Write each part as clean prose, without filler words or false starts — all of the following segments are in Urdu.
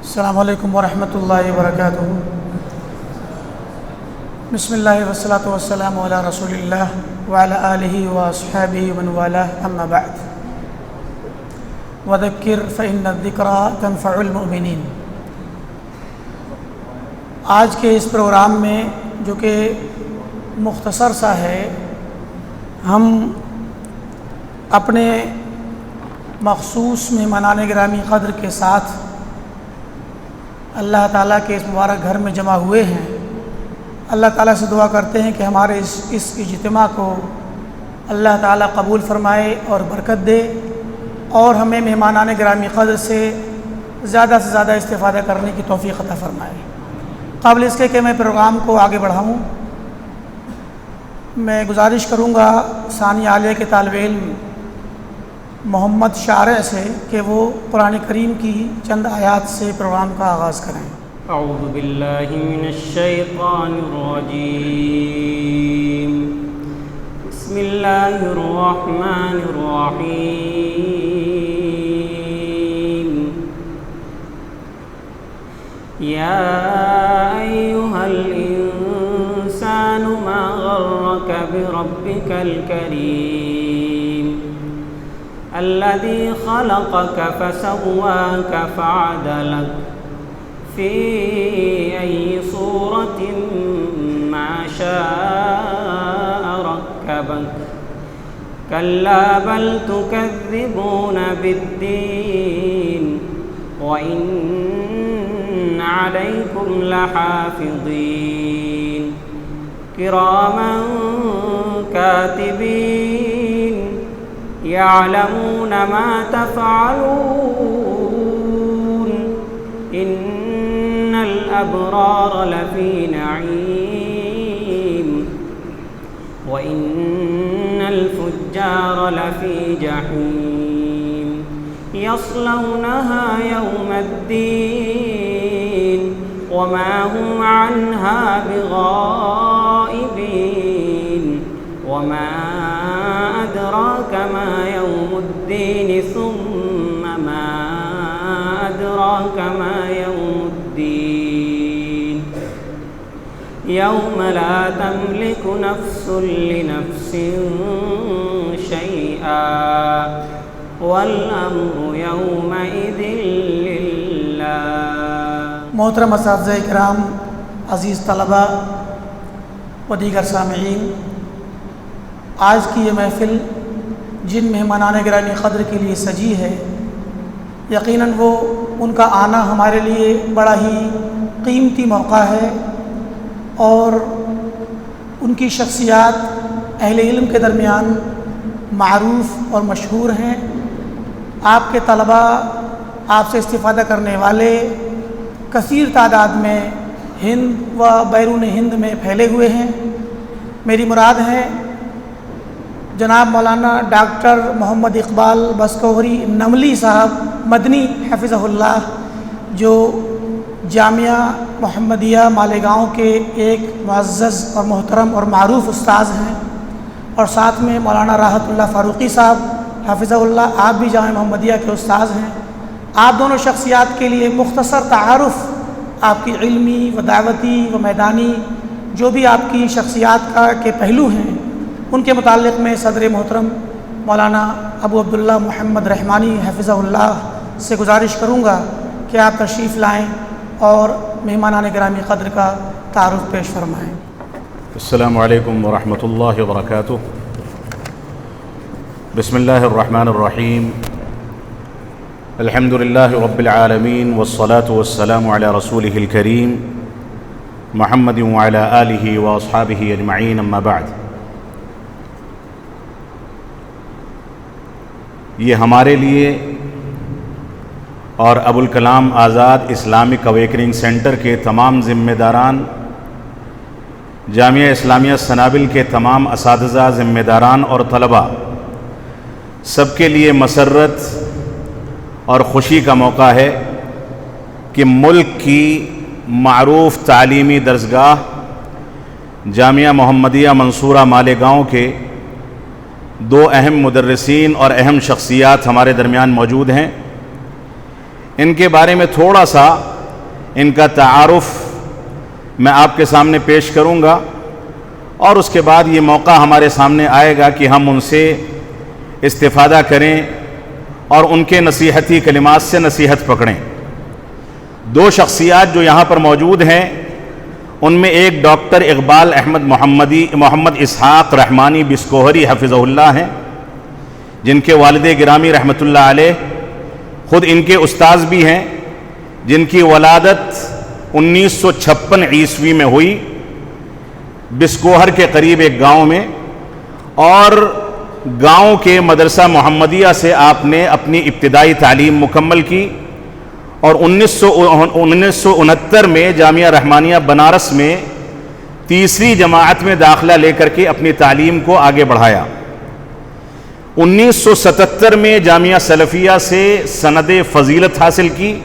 السلام علیکم ورحمۃ اللہ وبرکاتہ۔ بسم اللہ والصلاۃ والسلام علی رسول اللہ وعلی آلہ واصحابہ ومن والاه اما بعد وذکر فإن الذکریٰ تنفع المؤمنین۔ آج کے اس پروگرام میں جو کہ مختصر سا ہے، ہم اپنے مخصوص مہمانان گرامی قدر کے ساتھ اللہ تعالیٰ کے اس مبارک گھر میں جمع ہوئے ہیں۔ اللہ تعالیٰ سے دعا کرتے ہیں کہ ہمارے اس اجتماع کو اللہ تعالیٰ قبول فرمائے اور برکت دے، اور ہمیں مہمانان گرامی قدر سے زیادہ استفادہ کرنے کی توفیق عطا فرمائے۔ قبل اس کے کہ میں پروگرام کو آگے بڑھاؤں، میں گزارش کروں گا ثانیہ عالیہ کے طالب علم محمد شارع سے کہ وہ قرآن کریم کی چند آیات سے پروگرام کا آغاز کریں۔ اعوذ باللہ من الشیطان الرجیم، بسم اللہ الرحمن الرحیم۔ یا ایہا الانسان ما غرک بربک الکریم الذي خلقك فسواك فعدلك في أي صورة ما شاء ركبك كلا بل تكذبون بالدين وإن عليكم لحافظين كراما كاتبين يعلمون ما تفعلون إن الأبرار لفي نعيم وإن الفجار لفي جحيم يصلونها يوم الدين وما هم عنها بغائبين وما أدراك ما يوم الدين ثم ما أدراك ما يوم الدين يوم لا تملك نفس لنفس شيئا والأمر يومئذ لله۔ محترم اساتذہ کرام، عزیز طلباء و دیگر سامعین، آج کی یہ محفل جن مہمانان گرامی قدر کے لیے سجی ہے، یقیناً وہ ان کا آنا ہمارے لیے بڑا ہی قیمتی موقع ہے، اور ان کی شخصیات اہل علم کے درمیان معروف اور مشہور ہیں۔ آپ کے طلباء، آپ سے استفادہ کرنے والے کثیر تعداد میں ہند و بیرون ہند میں پھیلے ہوئے ہیں۔ میری مراد ہے جناب مولانا ڈاکٹر محمد اقبال بسکوہری نملی صاحب مدنی حفظہ اللہ، جو جامعہ محمدیہ مالیگاؤں کے ایک معزز اور محترم اور معروف استاذ ہیں، اور ساتھ میں مولانا راحت اللہ فاروقی صاحب حفظہ اللہ، آپ بھی جامعہ محمدیہ کے استاذ ہیں۔ آپ دونوں شخصیات کے لیے مختصر تعارف، آپ کی علمی و دعوتی و میدانی جو بھی آپ کی شخصیات کے پہلو ہیں، ان کے متعلق میں صدر محترم مولانا ابو عبداللہ محمد رحمانی حفظہ اللہ سے گزارش کروں گا کہ آپ تشریف لائیں اور مہمانان گرامی قدر کا تعارف پیش فرمائیں۔ السلام علیکم ورحمۃ اللہ وبرکاتہ۔ بسم اللہ الرحمن الرحیم، الحمد للہ رب العالمین والصلاة والسلام علی رسولہ الکریم محمد وعلی آلہ واصحابہ اجمعین، اما بعد۔ یہ ہمارے لیے اور Abul Kalam Azad Islamic awakening centre کے تمام ذمہ داران، جامعہ اسلامیہ سنابل کے تمام اساتذہ، ذمہ داران اور طلباء، سب کے لیے مسرت اور خوشی کا موقع ہے کہ ملک کی معروف تعلیمی درسگاہ جامعہ محمدیہ منصورہ مالیگاؤں کے دو اہم مدرسین اور اہم شخصیات ہمارے درمیان موجود ہیں۔ ان کے بارے میں تھوڑا سا ان کا تعارف میں آپ کے سامنے پیش کروں گا، اور اس کے بعد یہ موقع ہمارے سامنے آئے گا کہ ہم ان سے استفادہ کریں اور ان کے نصیحتی کلمات سے نصیحت پکڑیں۔ دو شخصیات جو یہاں پر موجود ہیں، ان میں ایک ڈاکٹر اقبال احمد محمد اسحاق رحمانی بسکوہری حفظہ اللہ ہیں، جن کے والد گرامی رحمۃ اللہ علیہ خود ان کے استاذ بھی ہیں، جن کی ولادت 1956 عیسوی میں ہوئی بسکوہر کے قریب ایک گاؤں میں، اور گاؤں کے مدرسہ محمدیہ سے آپ نے اپنی ابتدائی تعلیم مکمل کی، اور 1969 میں جامعہ رحمانیہ بنارس میں تیسری جماعت میں داخلہ لے کر کے اپنی تعلیم کو آگے بڑھایا۔ 1977 میں جامعہ سلفیہ سے سند فضیلت حاصل کی،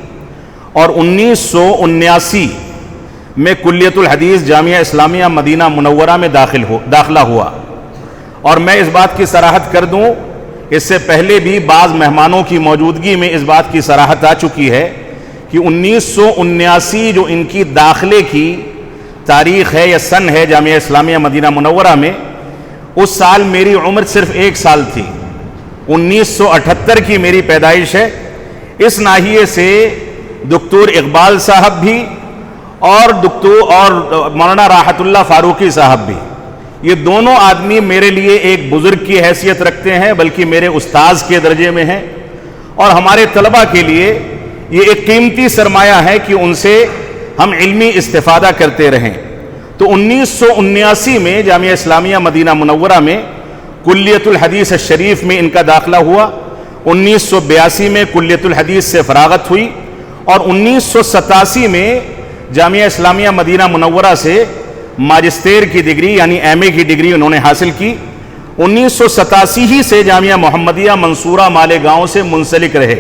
اور 1979 میں کلیۃ الحدیث جامعہ اسلامیہ مدینہ منورہ میں داخلہ ہوا۔ اور میں اس بات کی صراحت کر دوں، اس سے پہلے بھی بعض مہمانوں کی موجودگی میں اس بات کی صراحت آ چکی ہے کہ 1979 جو ان کی داخلے کی تاریخ ہے یا سن ہے جامعہ اسلامیہ مدینہ منورہ میں، اس سال میری عمر صرف 1 سال تھی۔ 1978 کی میری پیدائش ہے۔ اس ناحیے سے دکتور اقبال صاحب بھی اور مولانا راحت اللہ فاروقی صاحب بھی، یہ دونوں آدمی میرے لیے ایک بزرگ کی حیثیت رکھتے ہیں، بلکہ میرے استاذ کے درجے میں ہیں، اور ہمارے طلبہ کے لیے یہ ایک قیمتی سرمایہ ہے کہ ان سے ہم علمی استفادہ کرتے رہیں۔ تو 1979 میں جامعہ اسلامیہ مدینہ منورہ میں کلیۃ الحدیث الشریف میں ان کا داخلہ ہوا، 1982 میں کلیۃ الحدیث سے فراغت ہوئی، اور 1987 میں جامعہ اسلامیہ مدینہ منورہ سے ماجسٹیر کی ڈگری یعنی ایم اے کی ڈگری انہوں نے حاصل کی۔ 1987 ہی سے جامعہ محمدیہ منصورہ مالیگاؤں سے منسلک رہے،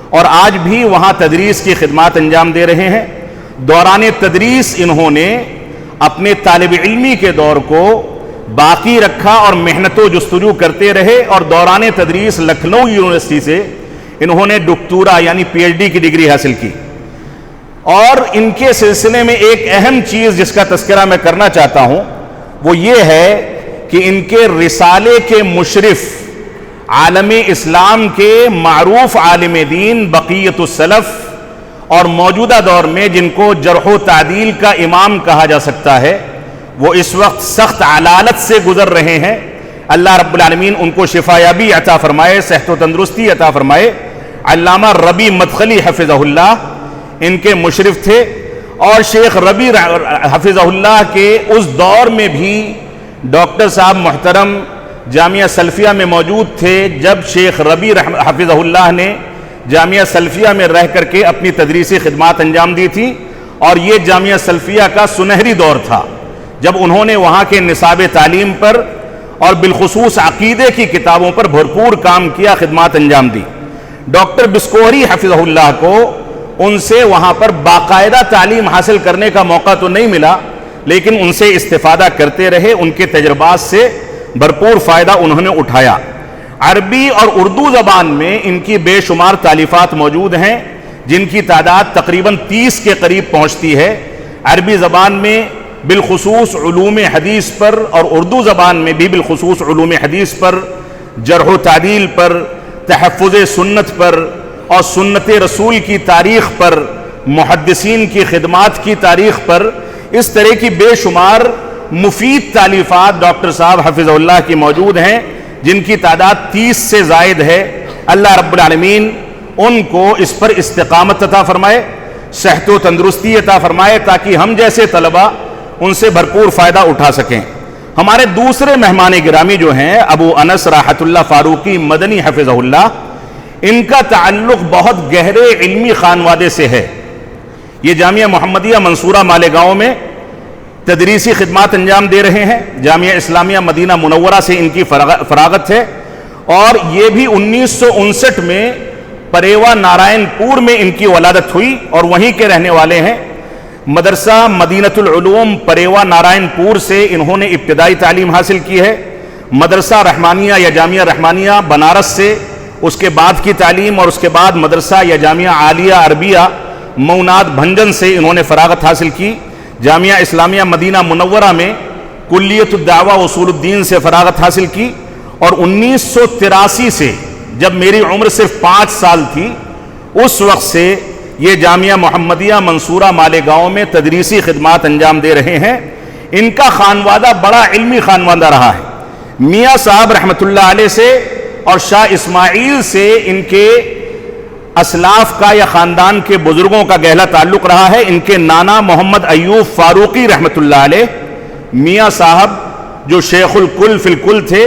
اور آج بھی وہاں تدریس کی خدمات انجام دے رہے ہیں۔ دوران تدریس انہوں نے اپنے طالب علمی کے دور کو باقی رکھا اور محنت و جستجو کرتے رہے، اور دوران تدریس لکھنؤ یونیورسٹی سے انہوں نے ڈاکٹورا یعنی پی ایچ ڈی کی ڈگری حاصل کی۔ اور ان کے سلسلے میں ایک اہم چیز جس کا تذکرہ میں کرنا چاہتا ہوں وہ یہ ہے کہ ان کے رسالے کے مشرف عالم اسلام کے معروف عالم دین بقیت السلف، اور موجودہ دور میں جن کو جرح و تعدیل کا امام کہا جا سکتا ہے، وہ اس وقت سخت علالت سے گزر رہے ہیں۔ اللہ رب العالمین ان کو شفا یابی عطا فرمائے، صحت و تندرستی عطا فرمائے۔ علامہ ربی مدخلی حفظہ اللہ ان کے مشرف تھے، اور شیخ ربی حفظہ اللہ کے اس دور میں بھی ڈاکٹر صاحب محترم جامعہ سلفیہ میں موجود تھے جب شیخ ربی حفظہ اللہ نے جامعہ سلفیہ میں رہ کر کے اپنی تدریسی خدمات انجام دی تھی، اور یہ جامعہ سلفیہ کا سنہری دور تھا جب انہوں نے وہاں کے نصاب تعلیم پر اور بالخصوص عقیدے کی کتابوں پر بھرپور کام کیا، خدمات انجام دی۔ ڈاکٹر بسکوہری حفظہ اللہ کو ان سے وہاں پر باقاعدہ تعلیم حاصل کرنے کا موقع تو نہیں ملا، لیکن ان سے استفادہ کرتے رہے، ان کے تجربات سے بھرپور فائدہ انہوں نے اٹھایا۔ عربی اور اردو زبان میں ان کی بے شمار تالیفات موجود ہیں، جن کی تعداد تقریباً 30 کے قریب پہنچتی ہے۔ عربی زبان میں بالخصوص علوم حدیث پر، اور اردو زبان میں بھی بالخصوص علوم حدیث پر، جرح و تعدیل پر، تحفظ سنت پر، اور سنت رسول کی تاریخ پر، محدثین کی خدمات کی تاریخ پر، اس طرح کی بے شمار مفید تالیفات ڈاکٹر صاحب حفظہ اللہ کی موجود ہیں، جن کی تعداد 30 سے زائد ہے۔ اللہ رب العالمین ان کو اس پر استقامت عطا فرمائے، صحت و تندرستی عطا فرمائے، تاکہ ہم جیسے طلبہ ان سے بھرپور فائدہ اٹھا سکیں۔ ہمارے دوسرے مہمان گرامی جو ہیں ابو انس راحت اللہ فاروقی مدنی حفظہ اللہ، ان کا تعلق بہت گہرے علمی خانوادے سے ہے۔ یہ جامعہ محمدیہ منصورہ مالیگاؤں میں تدریسی خدمات انجام دے رہے ہیں۔ جامعہ اسلامیہ مدینہ منورہ سے ان کی فراغت ہے، اور یہ بھی 1959 میں پریوا نارائن پور میں ان کی ولادت ہوئی، اور وہیں کے رہنے والے ہیں۔ مدرسہ مدینۃ العلوم پریوا نارائن پور سے انہوں نے ابتدائی تعلیم حاصل کی ہے۔ مدرسہ رحمانیہ یا جامعہ رحمانیہ بنارس سے اس کے بعد کی تعلیم، اور اس کے بعد مدرسہ یا جامعہ عالیہ عربیہ موناد بھنجن سے انہوں نے فراغت حاصل کی. جامعہ اسلامیہ مدینہ منورہ میں کلیت الدعوہ اصول الدین سے فراغت حاصل کی. اور 1983 سے جب میری عمر صرف 5 سال تھی اس وقت سے یہ جامعہ محمدیہ منصورہ مالیگاؤں میں تدریسی خدمات انجام دے رہے ہیں. ان کا خانوادہ بڑا علمی خانوادہ رہا ہے. میاں صاحب رحمۃ اللہ علیہ سے اور شاہ اسماعیل سے ان کے اسلاف کا یا خاندان کے بزرگوں کا گہرا تعلق رہا ہے. ان کے نانا محمد ایوب فاروقی رحمۃ اللہ علیہ میاں صاحب جو شیخ الکل فی الکل تھے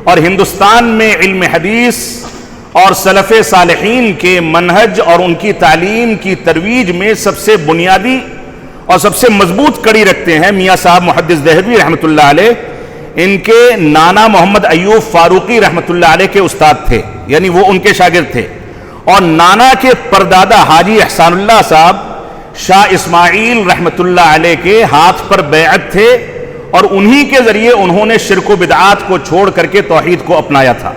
اور ہندوستان میں علم حدیث اور سلف صالحین کے منہج اور ان کی تعلیم کی ترویج میں سب سے بنیادی اور سب سے مضبوط کڑی رکھتے ہیں. میاں صاحب محدث دہلوی رحمۃ اللہ علیہ ان کے نانا محمد ایوب فاروقی رحمۃ اللہ علیہ کے استاد تھے, یعنی وہ ان کے شاگرد تھے. اور نانا کے پردادا حاجی احسان اللہ صاحب شاہ اسماعیل رحمۃ اللہ علیہ کے ہاتھ پر بیعت تھے اور انہی کے ذریعے انہوں نے شرک و بدعات کو چھوڑ کر کے توحید کو اپنایا تھا.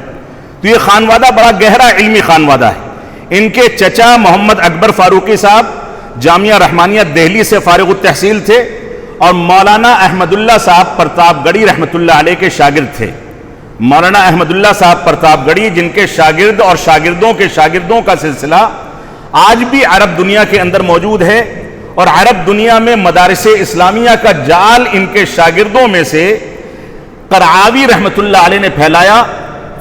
تو یہ خانوادہ بڑا گہرا علمی خانوادہ ہے. ان کے چچا محمد اکبر فاروقی صاحب جامعہ رحمانیہ دہلی سے فارغ التحصیل تھے اور مولانا احمد اللہ صاحب پرتاپ گڑھی رحمۃ اللہ علیہ کے شاگرد تھے. مولانا احمد اللہ صاحب پرتاپ گڑھی جن کے شاگرد اور شاگردوں کے شاگردوں کا سلسلہ آج بھی عرب دنیا کے اندر موجود ہے اور عرب دنیا میں مدارس اسلامیہ کا جال ان کے شاگردوں میں سے قرعاوی رحمۃ اللہ علیہ نے پھیلایا.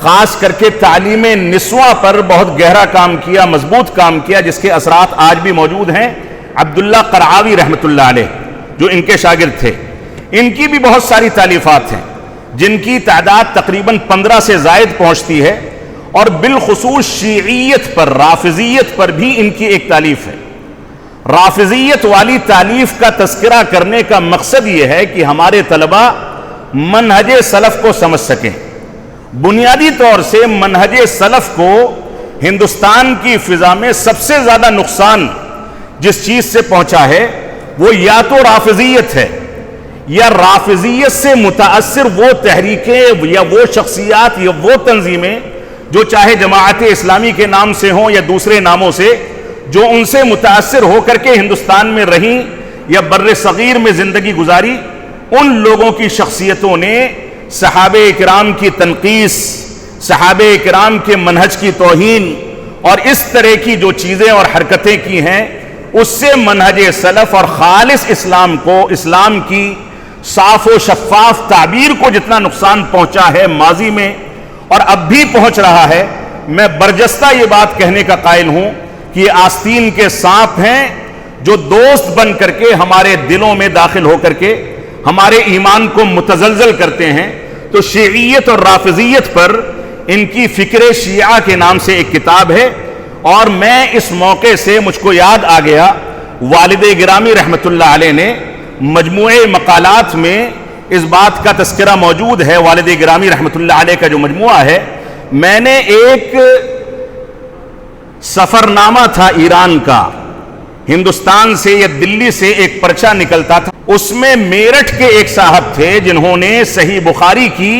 خاص کر کے تعلیم نسواں پر بہت گہرا کام کیا, مضبوط کام کیا, جس کے اثرات آج بھی موجود ہیں. عبداللہ قرعاوی رحمۃ اللہ علیہ جو ان کے شاگرد تھے, ان کی بھی بہت ساری تالیفات ہیں جن کی تعداد تقریباً 15 سے زائد پہنچتی ہے. اور بالخصوص شیعیت پر, رافضیت پر بھی ان کی ایک تالیف ہے. رافضیت والی تالیف کا تذکرہ کرنے کا مقصد یہ ہے کہ ہمارے طلبہ منہج سلف کو سمجھ سکیں. بنیادی طور سے منہج سلف کو ہندوستان کی فضا میں سب سے زیادہ نقصان جس چیز سے پہنچا ہے وہ یا تو رافضیت ہے یا رافضیت سے متاثر وہ تحریکیں یا وہ شخصیات یا وہ تنظیمیں جو چاہے جماعت اسلامی کے نام سے ہوں یا دوسرے ناموں سے, جو ان سے متاثر ہو کر کے ہندوستان میں رہیں یا بر صغیر میں زندگی گزاری. ان لوگوں کی شخصیتوں نے صحابہ اکرام کی تنقیص, صحابہ اکرام کے منہج کی توہین اور اس طرح کی جو چیزیں اور حرکتیں کی ہیں, اس سے منہج سلف اور خالص اسلام کو, اسلام کی صاف و شفاف تعبیر کو جتنا نقصان پہنچا ہے ماضی میں اور اب بھی پہنچ رہا ہے, میں برجستہ یہ بات کہنے کا قائل ہوں کہ یہ آستین کے سانپ ہیں جو دوست بن کر کے ہمارے دلوں میں داخل ہو کر کے ہمارے ایمان کو متزلزل کرتے ہیں. تو شیعیت اور رافضیت پر ان کی فکر شیعہ کے نام سے ایک کتاب ہے اور میں اس موقع سے مجھ کو یاد آ گیا, والد گرامی رحمۃ اللہ علیہ نے مجموعہ مقالات میں اس بات کا تذکرہ موجود ہے. والد گرامی رحمۃ اللہ علیہ کا جو مجموعہ ہے, میں نے ایک سفر نامہ تھا ایران کا, ہندوستان سے یا دلی سے ایک پرچہ نکلتا تھا, اس میں میرٹھ کے ایک صاحب تھے جنہوں نے صحیح بخاری کی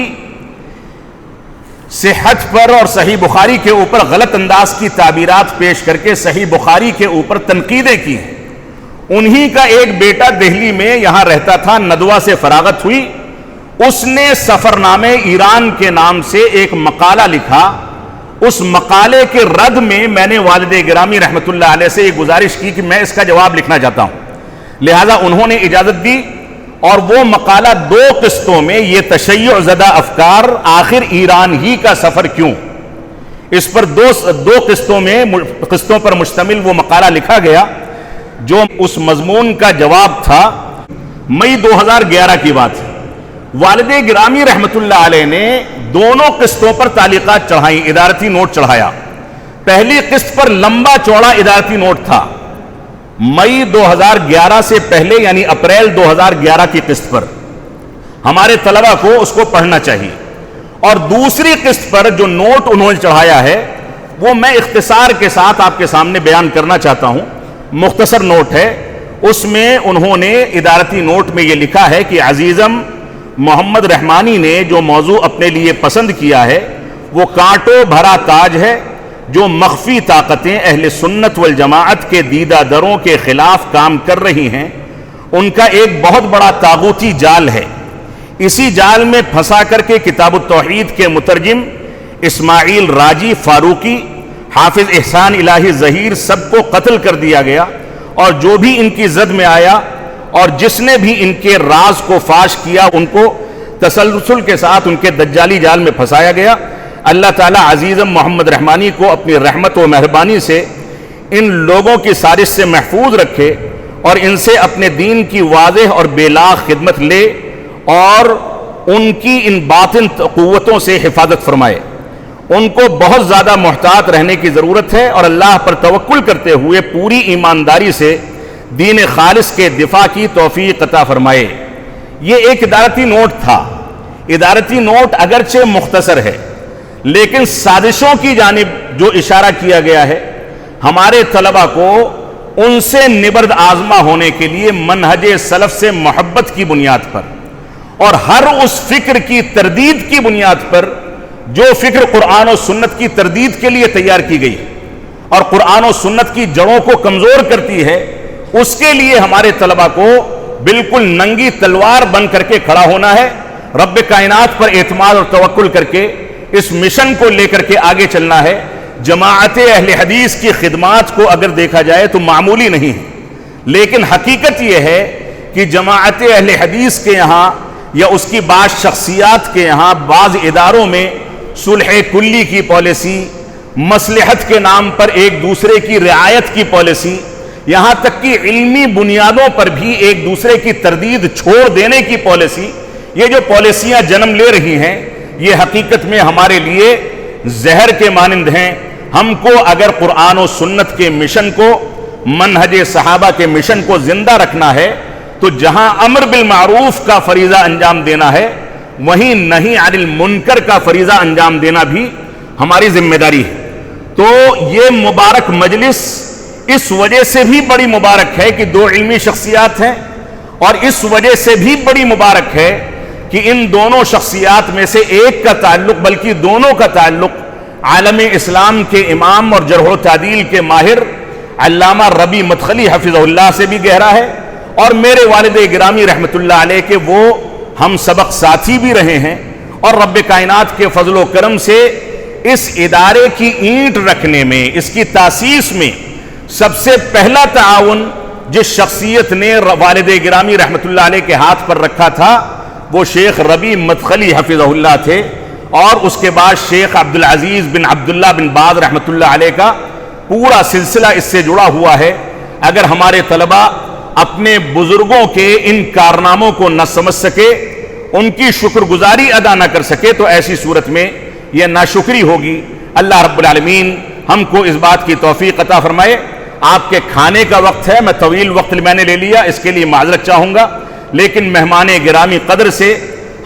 صحت پر اور صحیح بخاری کے اوپر غلط انداز کی تعبیرات پیش کر کے صحیح بخاری کے اوپر تنقیدیں کی ہیں. انہی کا ایک بیٹا دہلی میں یہاں رہتا تھا, ندوہ سے فراغت ہوئی, اس نے سفر نامے ایران کے نام سے ایک مقالہ لکھا. اس مقالے کے رد میں نے والد گرامی رحمۃ اللہ علیہ سے یہ گزارش کی کہ میں اس کا جواب لکھنا چاہتا ہوں. لہذا انہوں نے اجازت دی اور وہ مقالہ 2 قسطوں میں, یہ تشیع زدہ افکار آخر ایران ہی کا سفر کیوں, اس پر 2 قسطوں پر مشتمل وہ مقالہ لکھا گیا جو اس مضمون کا جواب تھا. مئی 2011 کی بات ہے. والد گرامی رحمۃ اللہ علیہ نے دونوں قسطوں پر تعلیقات چڑھائیں, ادارتی نوٹ چڑھایا. پہلی قسط پر لمبا چوڑا ادارتی نوٹ تھا مئی 2011 سے پہلے, یعنی اپریل 2011 کی قسط پر. ہمارے طلبہ کو اس کو پڑھنا چاہیے. اور دوسری قسط پر جو نوٹ انہوں نے چڑھایا ہے وہ میں اختصار کے ساتھ آپ کے سامنے بیان کرنا چاہتا ہوں. مختصر نوٹ ہے, اس میں انہوں نے ادارتی نوٹ میں یہ لکھا ہے کہ عزیزم محمد رحمانی نے جو موضوع اپنے لیے پسند کیا ہے وہ کانٹوں بھرا تاج ہے, جو مخفی طاقتیں اہل سنت والجماعت کے دیدہ دروں کے خلاف کام کر رہی ہیں، ان کا ایک بہت بڑا طاغوتی جال ہے۔ اسی جال میں پھنسا کر کے کتاب التوحید کے مترجم اسماعیل راجی فاروقی، حافظ احسان الہی ظہیر سب کو قتل کر دیا گیا، اور جو بھی ان کی زد میں آیا اور جس نے بھی ان کے راز کو فاش کیا ان کو تسلسل کے ساتھ ان کے دجالی جال میں پھنسایا گیا۔ اللہ تعالیٰ عزیزم محمد رحمانی کو اپنی رحمت و مہربانی سے ان لوگوں کی سازش سے محفوظ رکھے اور ان سے اپنے دین کی واضح اور بے لاغ خدمت لے اور ان کی ان باطن قوتوں سے حفاظت فرمائے۔ ان کو بہت زیادہ محتاط رہنے کی ضرورت ہے اور اللہ پر توکل کرتے ہوئے پوری ایمانداری سے دین خالص کے دفاع کی توفیق عطا فرمائے۔ یہ ایک ادارتی نوٹ تھا۔ ادارتی نوٹ اگرچہ مختصر ہے، لیکن سازشوں کی جانب جو اشارہ کیا گیا ہے، ہمارے طلبہ کو ان سے نبرد آزما ہونے کے لیے منہج سلف سے محبت کی بنیاد پر اور ہر اس فکر کی تردید کی بنیاد پر جو فکر قرآن و سنت کی تردید کے لیے تیار کی گئی اور قرآن و سنت کی جڑوں کو کمزور کرتی ہے، اس کے لیے ہمارے طلبہ کو بالکل ننگی تلوار بن کر کے کھڑا ہونا ہے، رب کائنات پر اعتماد اور توکل کر کے اس مشن کو لے کر کے آگے چلنا ہے۔ جماعت اہل حدیث کی خدمات کو اگر دیکھا جائے تو معمولی نہیں ہے، لیکن حقیقت یہ ہے کہ جماعت اہل حدیث کے یہاں یا اس کی بعض شخصیات کے یہاں بعض اداروں میں صلح کلی کی پالیسی، مصلحت کے نام پر ایک دوسرے کی رعایت کی پالیسی، یہاں تک کہ علمی بنیادوں پر بھی ایک دوسرے کی تردید چھوڑ دینے کی پالیسی، یہ جو پالیسیاں جنم لے رہی ہیں یہ حقیقت میں ہمارے لیے زہر کے مانند ہیں۔ ہم کو اگر قرآن و سنت کے مشن کو، منہج صحابہ کے مشن کو زندہ رکھنا ہے تو جہاں امر بالمعروف کا فریضہ انجام دینا ہے وہیں نہی عن المنکر کا فریضہ انجام دینا بھی ہماری ذمہ داری ہے۔ تو یہ مبارک مجلس اس وجہ سے بھی بڑی مبارک ہے کہ دو علمی شخصیات ہیں، اور اس وجہ سے بھی بڑی مبارک ہے کہ ان دونوں شخصیات میں سے ایک کا تعلق بلکہ دونوں کا تعلق عالم اسلام کے امام اور جرح و تعدیل کے ماہر علامہ ربیع مدخلی حفظہ اللہ سے بھی گہرا ہے، اور میرے والد گرامی رحمت اللہ علیہ کے وہ ہم سبق ساتھی بھی رہے ہیں، اور رب کائنات کے فضل و کرم سے اس ادارے کی اینٹ رکھنے میں، اس کی تاسیس میں سب سے پہلا تعاون جس شخصیت نے والد گرامی رحمت اللہ علیہ کے ہاتھ پر رکھا تھا وہ شیخ ربیع مدخلی حفظہ اللہ تھے، اور اس کے بعد شیخ عبدالعزیز بن عبداللہ بن باز رحمت اللہ علیہ کا پورا سلسلہ اس سے جڑا ہوا ہے۔ اگر ہمارے طلبہ اپنے بزرگوں کے ان کارناموں کو نہ سمجھ سکے، ان کی شکر گزاری ادا نہ کر سکے تو ایسی صورت میں یہ ناشکری ہوگی۔ اللہ رب العالمین ہم کو اس بات کی توفیق عطا فرمائے۔ آپ کے کھانے کا وقت ہے، میں طویل وقت میں نے لے لیا، اس کے لیے معذرت چاہوں گا، لیکن مہمان گرامی قدر سے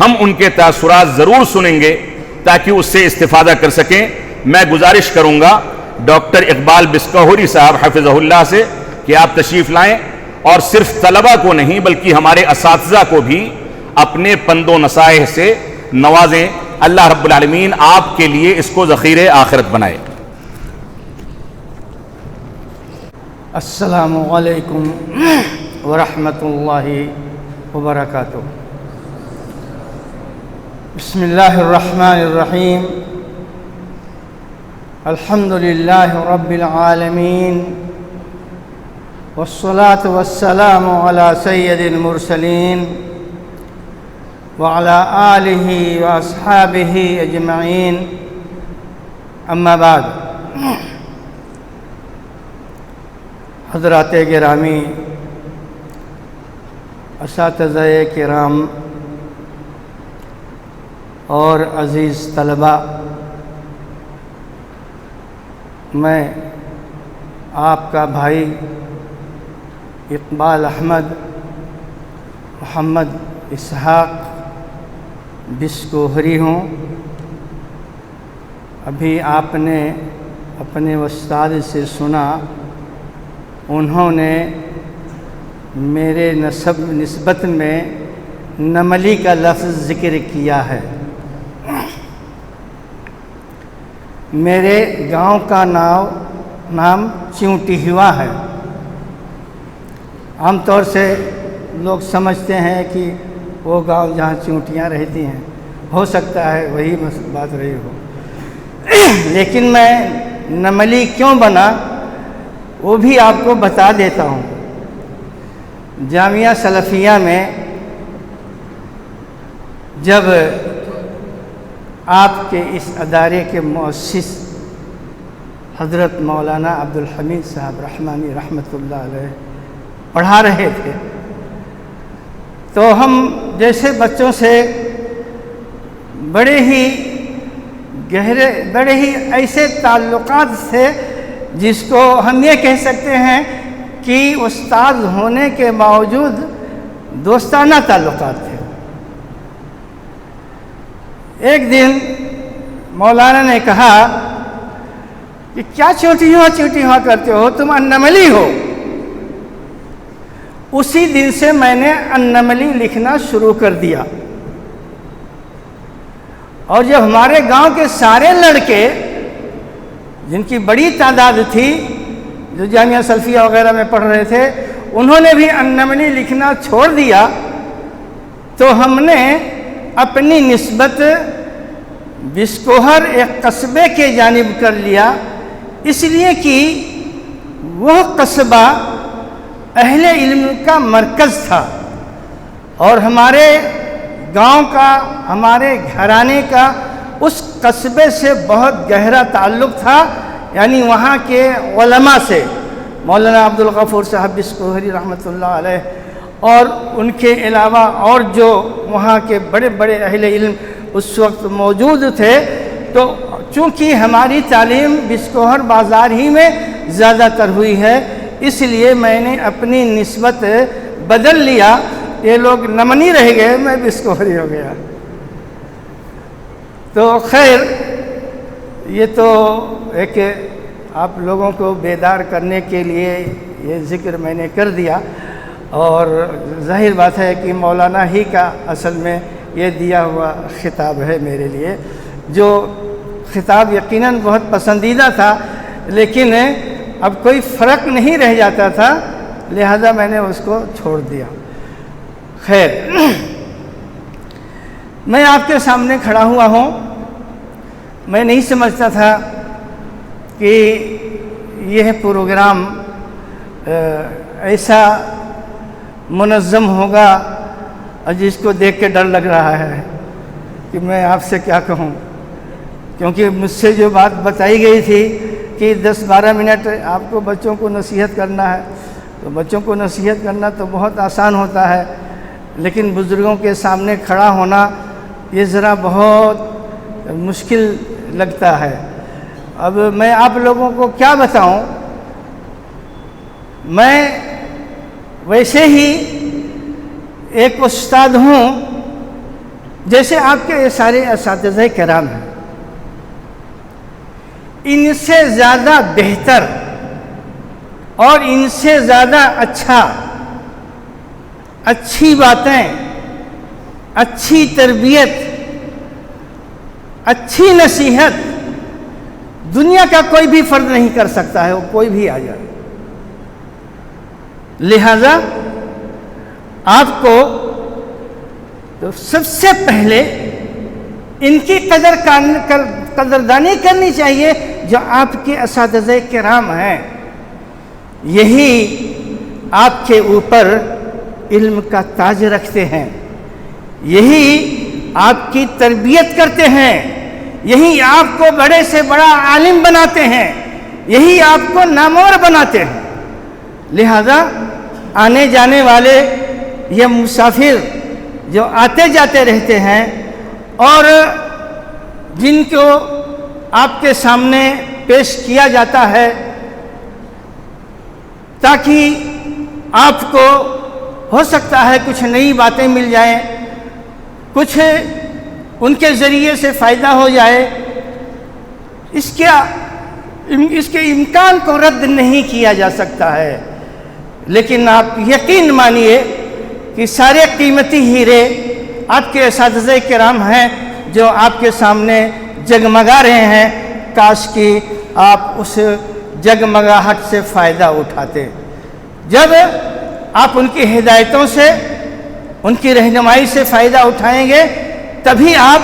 ہم ان کے تاثرات ضرور سنیں گے تاکہ اس سے استفادہ کر سکیں۔ میں گزارش کروں گا ڈاکٹر اقبال بسکوہری صاحب حفظہ اللہ سے کہ آپ تشریف لائیں اور صرف طلبہ کو نہیں بلکہ ہمارے اساتذہ کو بھی اپنے پند و نصائح سے نوازیں۔ اللہ رب العالمین آپ کے لیے اس کو ذخیرِ آخرت بنائے۔ السلام علیکم ورحمۃ اللہ وبرکاتہ۔ بسم اللہ الرحمن الرحیم۔ الحمد للہ رب العالمین والصلاة والسلام علی سید المرسلین وعلی آلہ واصحابہ اجمعین، اما بعد۔ حضرات گرامی، اساتذہ کرام اور عزیز طلبہ، میں آپ کا بھائی اقبال احمد محمد اسحاق بسکوہری ہوں۔ ابھی آپ نے اپنے استاد سے سنا، انہوں نے میرے نسبت میں نملی کا لفظ ذکر کیا ہے۔ میرے گاؤں کا نام چیونٹی ہوا ہے۔ عام طور سے لوگ سمجھتے ہیں کہ وہ گاؤں جہاں چیونٹیاں رہتی ہیں، ہو سکتا ہے وہی بات رہی ہو، لیکن میں نملی کیوں بنا وہ بھی آپ کو بتا دیتا ہوں۔ جامعہ سلفیہ میں جب آپ کے اس ادارے کے مؤسس حضرت مولانا عبدالحمید صاحب رحمانی رحمۃ اللہ علیہ پڑھا رہے تھے، تو ہم جیسے بچوں سے بڑے ہی گہرے، بڑے ہی ایسے تعلقات تھے جس کو ہم یہ کہہ سکتے ہیں کہ استاد ہونے کے باوجود دوستانہ تعلقات تھے۔ ایک دن مولانا نے کہا کہ کیا چیونٹی ہوا کرتے ہو، تم انملی ہو۔ اسی دن سے میں نے انملی لکھنا شروع کر دیا، اور جب ہمارے گاؤں کے سارے لڑکے جن کی بڑی تعداد تھی جو جامعہ سلفیہ وغیرہ میں پڑھ رہے تھے، انہوں نے بھی انملی لکھنا چھوڑ دیا، تو ہم نے اپنی نسبت بسکوہر ایک قصبے کے جانب کر لیا، اس لیے کہ وہ قصبہ اہل علم کا مرکز تھا، اور ہمارے گاؤں کا، ہمارے گھرانے کا اس قصبے سے بہت گہرا تعلق تھا، یعنی وہاں کے علماء سے، مولانا عبدالغفور صاحب بسکوہری رحمۃ اللہ علیہ، اور ان کے علاوہ اور جو وہاں کے بڑے بڑے اہل علم اس وقت موجود تھے۔ تو چونکہ ہماری تعلیم بسکوہر بازار ہی میں زیادہ تر ہوئی ہے، اس لیے میں نے اپنی نسبت بدل لیا، یہ لوگ نمنی رہ گئے، میں بسکوہری ہو گیا۔ تو خیر، یہ تو ایک آپ لوگوں کو بیدار کرنے کے لیے یہ ذکر میں نے کر دیا، اور ظاہر بات ہے کہ مولانا ہی کا اصل میں یہ دیا ہوا خطاب ہے میرے لیے، جو خطاب یقیناً بہت پسندیدہ تھا، لیکن اب کوئی فرق نہیں رہ جاتا تھا، لہذا میں نے اس کو چھوڑ دیا۔ خیر، میں آپ کے سامنے کھڑا ہوا ہوں، میں نہیں سمجھتا تھا کہ یہ پروگرام ایسا منظم ہوگا اور جس کو دیکھ کے ڈر لگ رہا ہے کہ میں آپ سے کیا کہوں، کیونکہ مجھ سے جو بات بتائی گئی تھی کہ 10-12 منٹ آپ کو بچوں کو نصیحت کرنا ہے، تو بچوں کو نصیحت کرنا تو بہت آسان ہوتا ہے، لیکن بزرگوں کے سامنے کھڑا ہونا یہ ذرا بہت مشکل لگتا ہے۔ اب میں آپ لوگوں کو کیا بتاؤں، میں ویسے ہی ایک استاد ہوں جیسے آپ کے سارے اساتذہ کرام ہیں، ان سے زیادہ بہتر اور ان سے زیادہ اچھی باتیں، اچھی تربیت، اچھی نصیحت دنیا کا کوئی بھی فرد نہیں کر سکتا ہے، وہ کوئی بھی آ جائے۔ لہذا آپ کو تو سب سے پہلے ان کی قدردانی کرنی چاہیے جو آپ کے اساتذہ کرام ہیں، یہی آپ کے اوپر علم کا تاج رکھتے ہیں، یہی آپ کی تربیت کرتے ہیں، یہی آپ کو بڑے سے بڑا عالم بناتے ہیں، یہی آپ کو نامور بناتے ہیں۔ لہذا آنے جانے والے یہ مسافر جو آتے جاتے رہتے ہیں اور جن کو آپ کے سامنے پیش کیا جاتا ہے تاکہ آپ کو ہو سکتا ہے کچھ نئی باتیں مل جائیں، کچھ ان کے ذریعے سے فائدہ ہو جائے، اس کے امکان کو رد نہیں کیا جا سکتا ہے، لیکن آپ یقین مانیے کہ سارے قیمتی ہیرے آپ کے اساتذہ کرام ہیں جو آپ کے سامنے جگمگا رہے ہیں، کاش کہ آپ اس جگمگاہٹ سے فائدہ اٹھاتے۔ جب آپ ان کی ہدایتوں سے، ان کی رہنمائی سے فائدہ اٹھائیں گے تبھی آپ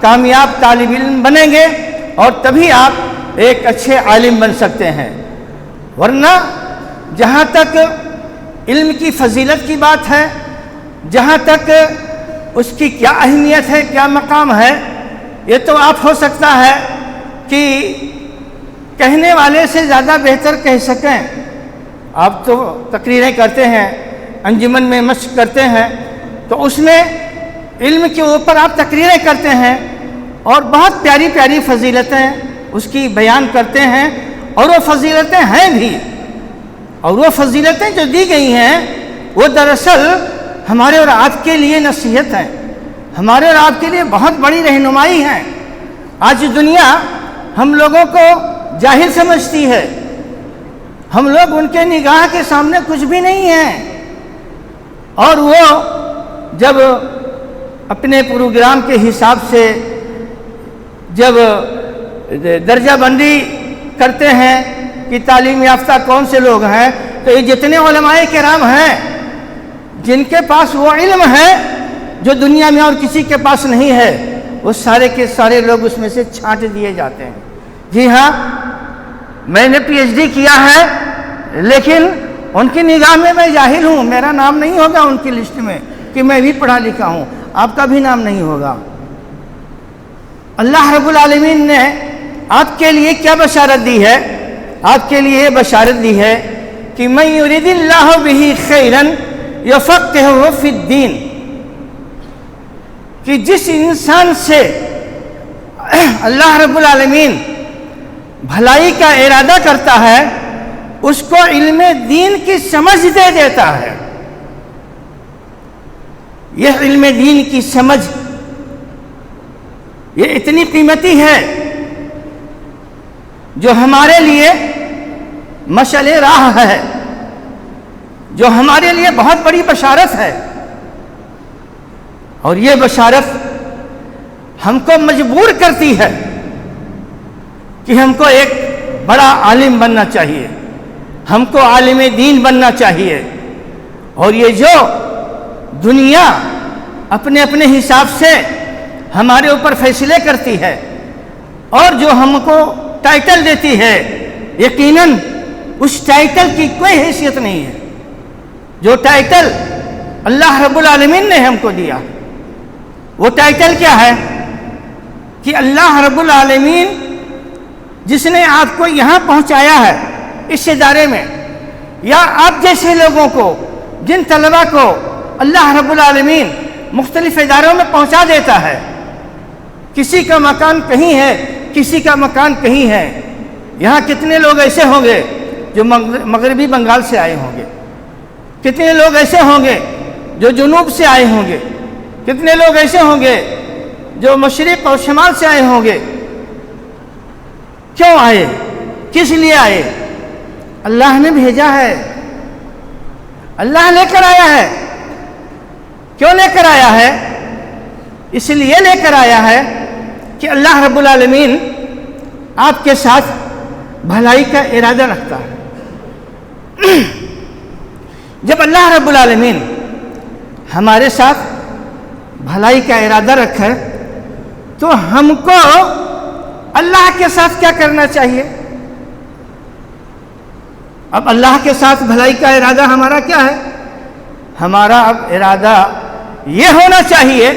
کامیاب طالب علم بنیں گے اور تبھی آپ ایک اچھے عالم بن سکتے ہیں۔ ورنہ جہاں تک علم کی فضیلت کی بات ہے، جہاں تک اس کی کیا اہمیت ہے، کیا مقام ہے، یہ تو آپ ہو سکتا ہے کہ کہنے والے سے زیادہ بہتر کہہ سکیں۔ آپ تو تقریریں کرتے ہیں، انجمن میں مشق کرتے ہیں، تو اس میں علم کے اوپر آپ تقریریں کرتے ہیں اور بہت پیاری پیاری فضیلتیں اس کی بیان کرتے ہیں، اور وہ فضیلتیں ہیں بھی، اور وہ فضیلتیں جو دی گئی ہیں وہ دراصل ہمارے اور آپ کے لیے نصیحت ہیں، ہمارے اور آپ کے لیے بہت بڑی رہنمائی ہیں۔ آج دنیا ہم لوگوں کو جاہل سمجھتی ہے، ہم لوگ ان کے نگاہ کے سامنے کچھ بھی نہیں ہیں، اور وہ جب اپنے پروگرام کے حساب سے جب درجہ بندی کرتے ہیں کہ تعلیم یافتہ کون سے لوگ ہیں، تو یہ جتنے علماء کرام ہیں جن کے پاس وہ علم ہے جو دنیا میں اور کسی کے پاس نہیں ہے، وہ سارے کے سارے لوگ اس میں سے چھانٹ دیے جاتے ہیں۔ جی ہاں، میں نے پی ایچ ڈی کیا ہے، لیکن ان کی نگاہ میں میں جاہل ہوں، میرا نام نہیں ہوگا ان کی لسٹ میں کہ میں بھی پڑھا لکھا ہوں، آپ کا بھی نام نہیں ہوگا۔ اللہ رب العالمین نے آپ کے لیے کیا بشارت دی ہے؟ آپ کے لیے بشارت دی ہے کہ من یرید اللہ بہ خیرا یفقہہ فی الدین، کہ جس انسان سے اللہ رب العالمین بھلائی کا ارادہ کرتا ہے اس کو علم دین کی سمجھ دے دیتا ہے۔ یہ علم دین کی سمجھ یہ اتنی قیمتی ہے جو ہمارے لیے مشعل راہ ہے، جو ہمارے لیے بہت بڑی بشارت ہے، اور یہ بشارت ہم کو مجبور کرتی ہے کہ ہم کو ایک بڑا عالم بننا چاہیے، ہم کو عالم دین بننا چاہیے۔ اور یہ جو دنیا اپنے اپنے حساب سے ہمارے اوپر فیصلے کرتی ہے اور جو ہم کو ٹائٹل دیتی ہے، یقیناً اس ٹائٹل کی کوئی حیثیت نہیں ہے۔ جو ٹائٹل اللہ رب العالمین نے ہم کو دیا، وہ ٹائٹل کیا ہے کہ اللہ رب العالمین جس نے آپ کو یہاں پہنچایا ہے اس ادارے میں، یا آپ جیسے لوگوں کو، جن طلباء کو اللہ رب العالمین مختلف اداروں میں پہنچا دیتا ہے، کسی کا مکان کہیں ہے، کسی کا مکان کہیں ہے۔ یہاں کتنے لوگ ایسے ہوں گے جو مغربی بنگال سے آئے ہوں گے، کتنے لوگ ایسے ہوں گے جو جنوب سے آئے ہوں گے، کتنے لوگ ایسے ہوں گے جو مشرق اور شمال سے آئے ہوں گے۔ کیوں آئے؟ کس لیے آئے؟ اللہ نے بھیجا ہے، اللہ لے کر آیا ہے۔ کیوں لے کر آیا ہے؟ اس لیے لے کر آیا ہے کہ اللہ رب العالمین آپ کے ساتھ بھلائی کا ارادہ رکھتا ہے۔ جب اللہ رب العالمین ہمارے ساتھ بھلائی کا ارادہ رکھے تو ہم کو اللہ کے ساتھ کیا کرنا چاہیے؟ اب اللہ کے ساتھ بھلائی کا ارادہ ہمارا کیا ہے؟ ہمارا اب ارادہ یہ ہونا چاہیے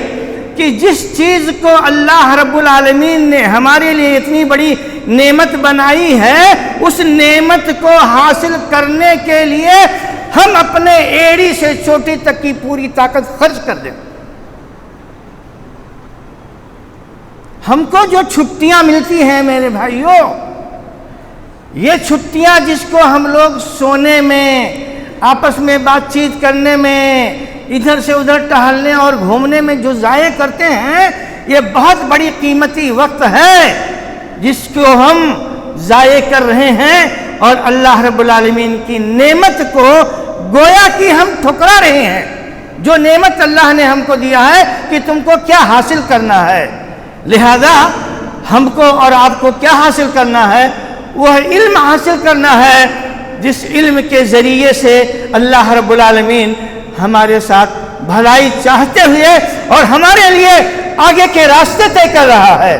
کہ جس چیز کو اللہ رب العالمین نے ہمارے لیے اتنی بڑی نعمت بنائی ہے، اس نعمت کو حاصل کرنے کے لیے ہم اپنے ایڑی سے چوٹی تک کی پوری طاقت خرچ کر دیں۔ ہم کو جو چھٹیاں ملتی ہیں میرے بھائیوں، یہ چھٹیاں جس کو ہم لوگ سونے میں، آپس میں بات چیت کرنے میں، ادھر سے ادھر ٹہلنے اور گھومنے میں جو ضائع کرتے ہیں، یہ بہت بڑی قیمتی وقت ہے جس کو ہم ضائع کر رہے ہیں، اور اللہ رب العالمین کی نعمت کو گویا کہ ہم ٹھکرا رہے ہیں۔ جو نعمت اللہ نے ہم کو دیا ہے کہ تم کو کیا حاصل کرنا ہے، لہذا ہم کو اور آپ کو کیا حاصل کرنا ہے؟ وہ علم حاصل کرنا ہے جس علم کے ذریعے سے اللہ رب العالمین ہمارے ساتھ بھلائی چاہتے ہوئے اور ہمارے لیے آگے کے راستے طے کر رہا ہے۔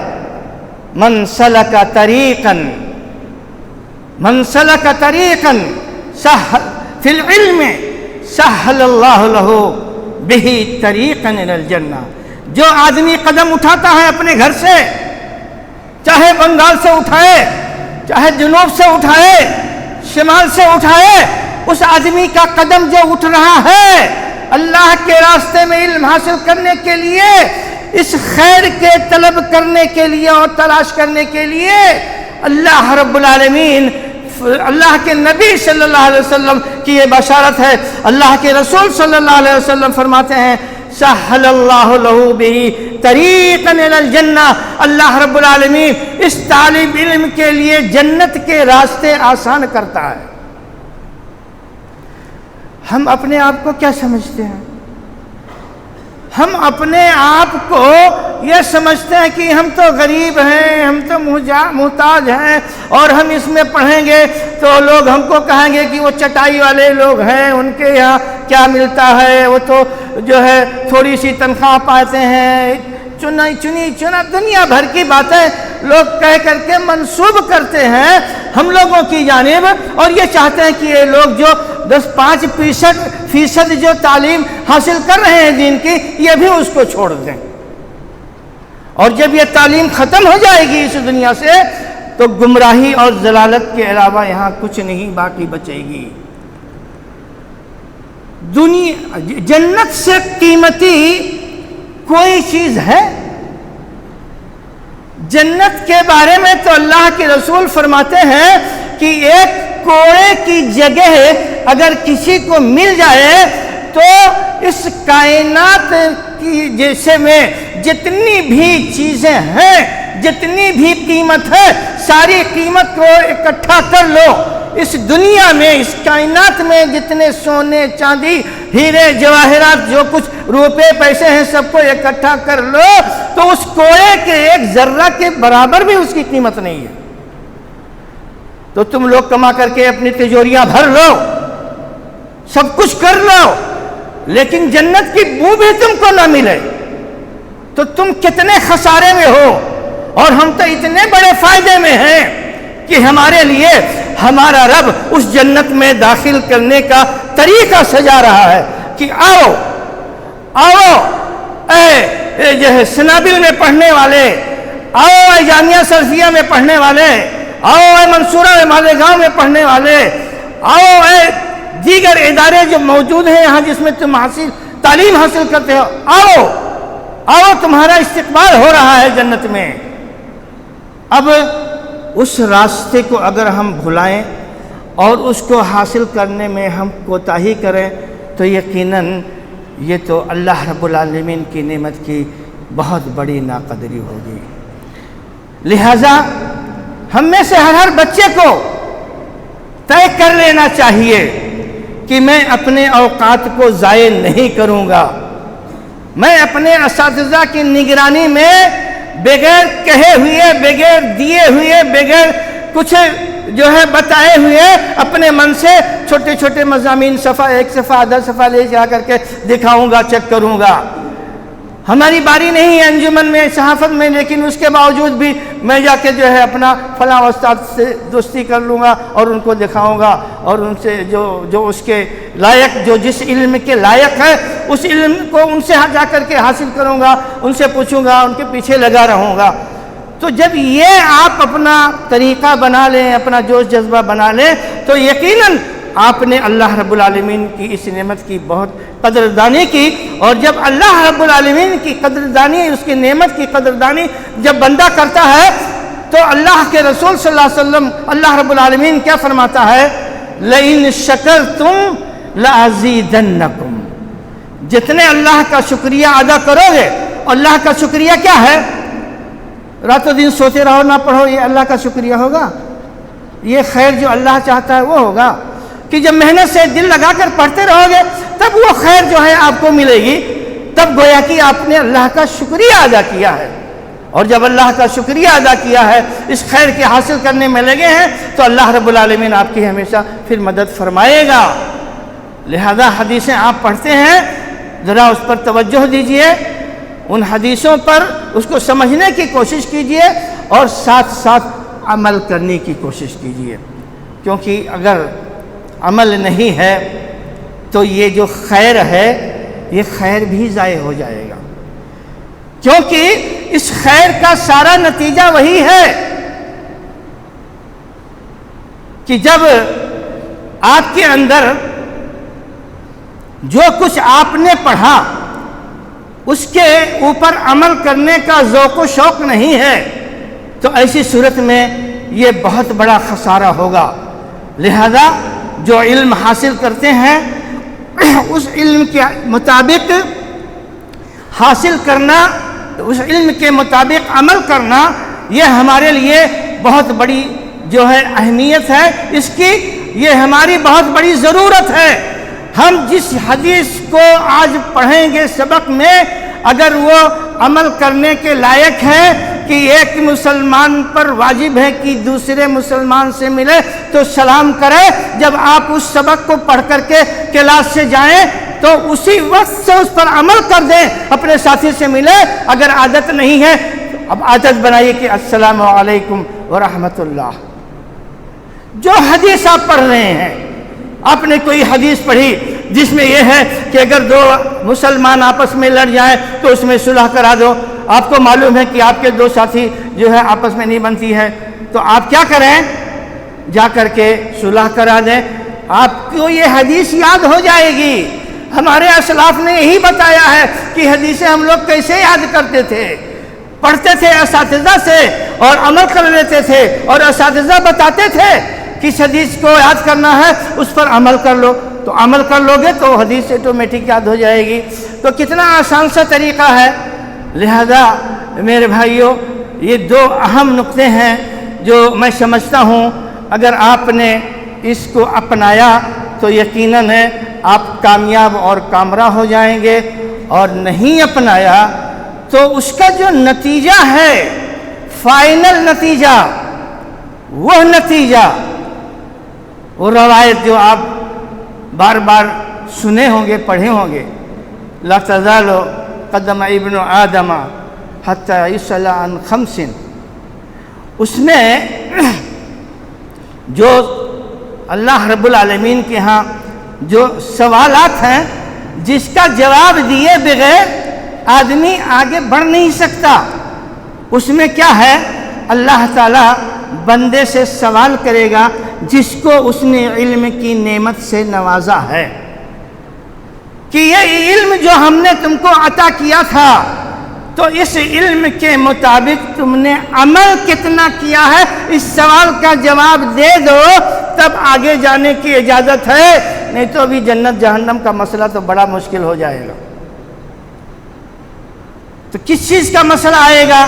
من سلک طریقا فی العلم سہل اللہ لہ بہ طریقا الی الجنہ۔ جو آدمی قدم اٹھاتا ہے اپنے گھر سے، چاہے بنگال سے اٹھائے، چاہے جنوب سے اٹھائے، شمال سے اٹھائے، اس آدمی کا قدم جو اٹھ رہا ہے اللہ کے راستے میں علم حاصل کرنے کے لیے، اس خیر کے طلب کرنے کے لیے اور تلاش کرنے کے لیے، اللہ رب العالمین، اللہ کے نبی صلی اللہ علیہ وسلم کی یہ بشارت ہے۔ اللہ کے رسول صلی اللہ علیہ وسلم فرماتے ہیں سہل اللہ لہ بہ طریقا الی الجنہ، اللہ رب العالمین اس طالب علم کے لیے جنت کے راستے آسان کرتا ہے۔ ہم اپنے آپ کو کیا سمجھتے ہیں؟ ہم اپنے آپ کو یہ سمجھتے ہیں کہ ہم تو غریب ہیں، ہم تو محتاج ہیں، اور ہم اس میں پڑھیں گے تو لوگ ہم کو کہیں گے کہ وہ چٹائی والے لوگ ہیں، ان کے یہاں کیا ملتا ہے، وہ تو جو ہے تھوڑی سی تنخواہ پاتے ہیں، چنا دنیا بھر کی باتیں لوگ کہہ کر کے منسوب کرتے ہیں ہم لوگوں کی جانب، اور یہ چاہتے ہیں کہ یہ لوگ جو 5% جو تعلیم حاصل کر رہے ہیں دین کی، یہ بھی اس کو چھوڑ دیں، اور جب یہ تعلیم ختم ہو جائے گی اس دنیا سے تو گمراہی اور ضلالت کے علاوہ یہاں کچھ نہیں باقی بچے گی۔ جنت سے قیمتی کوئی چیز ہے؟ جنت کے بارے میں تو اللہ کے رسول فرماتے ہیں کہ ایک کوڑے کی جگہ اگر کسی کو مل جائے تو اس کائنات کی جیسے میں جتنی بھی چیزیں ہیں، جتنی بھی قیمت ہے، ساری قیمت کو اکٹھا کر لو، اس دنیا میں، اس کائنات میں جتنے سونے چاندی ہیرے جواہرات جو کچھ روپے پیسے ہیں سب کو اکٹھا کر لو تو اس کوڑے کے ایک ذرہ کے برابر بھی اس کی قیمت نہیں ہے۔ تو تم لوگ کما کر کے اپنی تجوریاں بھر لو، سب کچھ کر لو، لیکن جنت کی بو بھی تم کو نہ ملے تو تم کتنے خسارے میں ہو۔ اور ہم تو اتنے بڑے فائدے میں ہیں کہ ہمارے لیے ہمارا رب اس جنت میں داخل کرنے کا طریقہ سجا رہا ہے کہ آؤ اے جو ہے سنابل میں پڑھنے والے، آؤ اے جامعہ سلفیہ میں پڑھنے والے، آؤ اے منصورہ میں مالیگاؤں میں پڑھنے والے، آؤ اے دیگر ادارے جو موجود ہیں یہاں جس میں تم تعلیم حاصل کرتے ہو، آؤ تمہارا استقبال ہو رہا ہے جنت میں۔ اب اس راستے کو اگر ہم بھلائیں اور اس کو حاصل کرنے میں ہم کوتاہی کریں تو یقیناً یہ تو اللہ رب العالمین کی نعمت کی بہت بڑی ناقدری ہوگی۔ لہذا ہم میں سے ہر بچے کو طے کر لینا چاہیے کہ میں اپنے اوقات کو ضائع نہیں کروں گا، میں اپنے اساتذہ کی نگرانی میں بغیر کہے ہوئے، بغیر دیے ہوئے، بغیر کچھ جو ہے بتائے ہوئے اپنے من سے چھوٹے چھوٹے مضامین صفحہ 1 صفحہ آدھا صفحہ لے جا کر کے دکھاؤں گا، چیک کروں گا۔ ہماری باری نہیں ہے انجمن میں، صحافت میں، لیکن اس کے باوجود بھی میں جا کے جو ہے اپنا فلاں استاد سے دوستی کر لوں گا اور ان کو دکھاؤں گا، اور ان سے جو اس کے لائق، جو جس علم کے لائق ہے اس علم کو ان سے جا کر کے حاصل کروں گا، ان سے پوچھوں گا، ان کے پیچھے لگا رہوں گا۔ تو جب یہ آپ اپنا طریقہ بنا لیں، اپنا جوش جذبہ بنا لیں تو یقیناً آپ نے اللہ رب العالمین کی اس نعمت کی بہت قدردانی کی، اور جب اللہ رب العالمین کی قدردانی، اس کی نعمت کی قدردانی جب بندہ کرتا ہے تو اللہ کے رسول صلی اللہ علیہ وسلم، اللہ رب العالمین کیا فرماتا ہے؟ لَإِن شَكَرْتُمْ لَأَزِيدَنَّكُمْ۔ جتنے اللہ کا شکریہ ادا کرو گے، اللہ کا شکریہ کیا ہے؟ رات و دن سوتے رہو نہ پڑھو، یہ اللہ کا شکریہ ہوگا؟ یہ خیر جو اللہ چاہتا ہے وہ ہوگا کہ جب محنت سے دل لگا کر پڑھتے رہو گے تب وہ خیر جو ہے آپ کو ملے گی، تب گویا کہ آپ نے اللہ کا شکریہ ادا کیا ہے۔ اور جب اللہ کا شکریہ ادا کیا ہے، اس خیر کے حاصل کرنے میں لگے ہیں، تو اللہ رب العالمین آپ کی ہمیشہ پھر مدد فرمائے گا۔ لہذا حدیثیں آپ پڑھتے ہیں، ذرا اس پر توجہ دیجئے، ان حدیثوں پر اس کو سمجھنے کی کوشش کیجئے اور ساتھ ساتھ عمل کرنے کی کوشش کیجئے، کیونکہ اگر عمل نہیں ہے تو یہ جو خیر ہے یہ خیر بھی ضائع ہو جائے گا، کیونکہ اس خیر کا سارا نتیجہ وہی ہے کہ جب آپ کے اندر جو کچھ آپ نے پڑھا اس کے اوپر عمل کرنے کا ذوق و شوق نہیں ہے تو ایسی صورت میں یہ بہت بڑا خسارہ ہوگا۔ لہذا جو علم حاصل کرتے ہیں اس علم کے مطابق حاصل کرنا، اس علم کے مطابق عمل کرنا، یہ ہمارے لیے بہت بڑی جو ہے اہمیت ہے، اس کی یہ ہماری بہت بڑی ضرورت ہے۔ ہم جس حدیث کو آج پڑھیں گے سبق میں، اگر وہ عمل کرنے کے لائق ہے کہ ایک مسلمان پر واجب ہے کہ دوسرے مسلمان سے ملے تو سلام کرے، جب آپ اس سبق کو پڑھ کر کے کلاس سے جائیں تو اسی وقت سے اس پر عمل کر دیں، اپنے ساتھی سے ملے۔ اگر عادت نہیں ہے اب عادت بنائیے کہ السلام علیکم ورحمۃ اللہ۔ جو حدیث آپ پڑھ رہے ہیں، آپ نے کوئی حدیث پڑھی جس میں یہ ہے کہ اگر دو مسلمان آپس میں لڑ جائیں تو اس میں صلح کرا دو، آپ کو معلوم ہے کہ آپ کے دو ساتھی جو ہے آپس میں نہیں بنتی ہے، تو آپ کیا کریں؟ جا کر کے صلح کرا دیں، آپ کو یہ حدیث یاد ہو جائے گی۔ ہمارے اسلاف نے یہی بتایا ہے کہ حدیثیں ہم لوگ کیسے یاد کرتے تھے، پڑھتے تھے اساتذہ سے اور عمل کر لیتے تھے، اور اساتذہ بتاتے تھے کہ اس حدیث کو یاد کرنا ہے اس پر عمل کر لو، تو عمل کر لو گے تو حدیث آٹومیٹک یاد ہو جائے گی۔ تو کتنا آسان سا طریقہ ہے۔ لہذا میرے بھائیوں، یہ دو اہم نقطے ہیں جو میں سمجھتا ہوں اگر آپ نے اس کو اپنایا تو یقیناً آپ کامیاب اور کامرہ ہو جائیں گے، اور نہیں اپنایا تو اس کا جو نتیجہ ہے، فائنل نتیجہ، وہ نتیجہ، وہ روایت جو آپ بار بار سنے ہوں گے، پڑھے ہوں گے، لا تزال قدم ابن آدم حتی یسأل عن خمس، اس میں جو اللہ رب العالمین کے ہاں جو سوالات ہیں جس کا جواب دیے بغیر آدمی آگے بڑھ نہیں سکتا، اس میں کیا ہے؟ اللہ تعالیٰ بندے سے سوال کرے گا جس کو اس نے علم کی نعمت سے نوازا ہے کہ یہ علم جو ہم نے تم کو عطا کیا تھا تو اس علم کے مطابق تم نے عمل کتنا کیا ہے، اس سوال کا جواب دے دو تب آگے جانے کی اجازت ہے، نہیں تو ابھی جنت جہنم کا مسئلہ تو بڑا مشکل ہو جائے گا۔ تو کس چیز کا مسئلہ آئے گا؟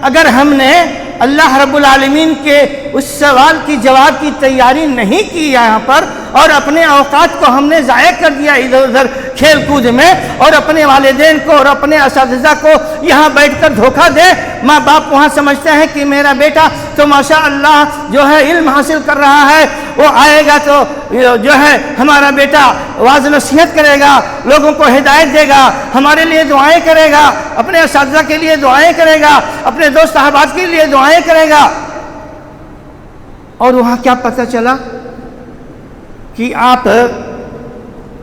اگر ہم نے اللہ رب العالمین کے اس سوال کی جواب کی تیاری نہیں کی یہاں پر، اور اپنے اوقات کو ہم نے ضائع کر دیا ادھر ادھر کھیل کود میں، اور اپنے والدین کو اور اپنے اساتذہ کو یہاں بیٹھ کر دھوکہ دے، ماں باپ وہاں سمجھتے ہیں کہ میرا بیٹا تو ماشاء اللہ جو ہے علم حاصل کر رہا ہے، وہ آئے گا تو جو ہے ہمارا بیٹا واعظ نصیحت کرے گا، لوگوں کو ہدایت دے گا، ہمارے لیے دعائیں کرے گا، اپنے اساتذہ کے لیے دعائیں کرے گا، اپنے دوست احباب کے لیے دعائیں کرے گا۔ اور وہاں کیا پتہ چلا کہ آپ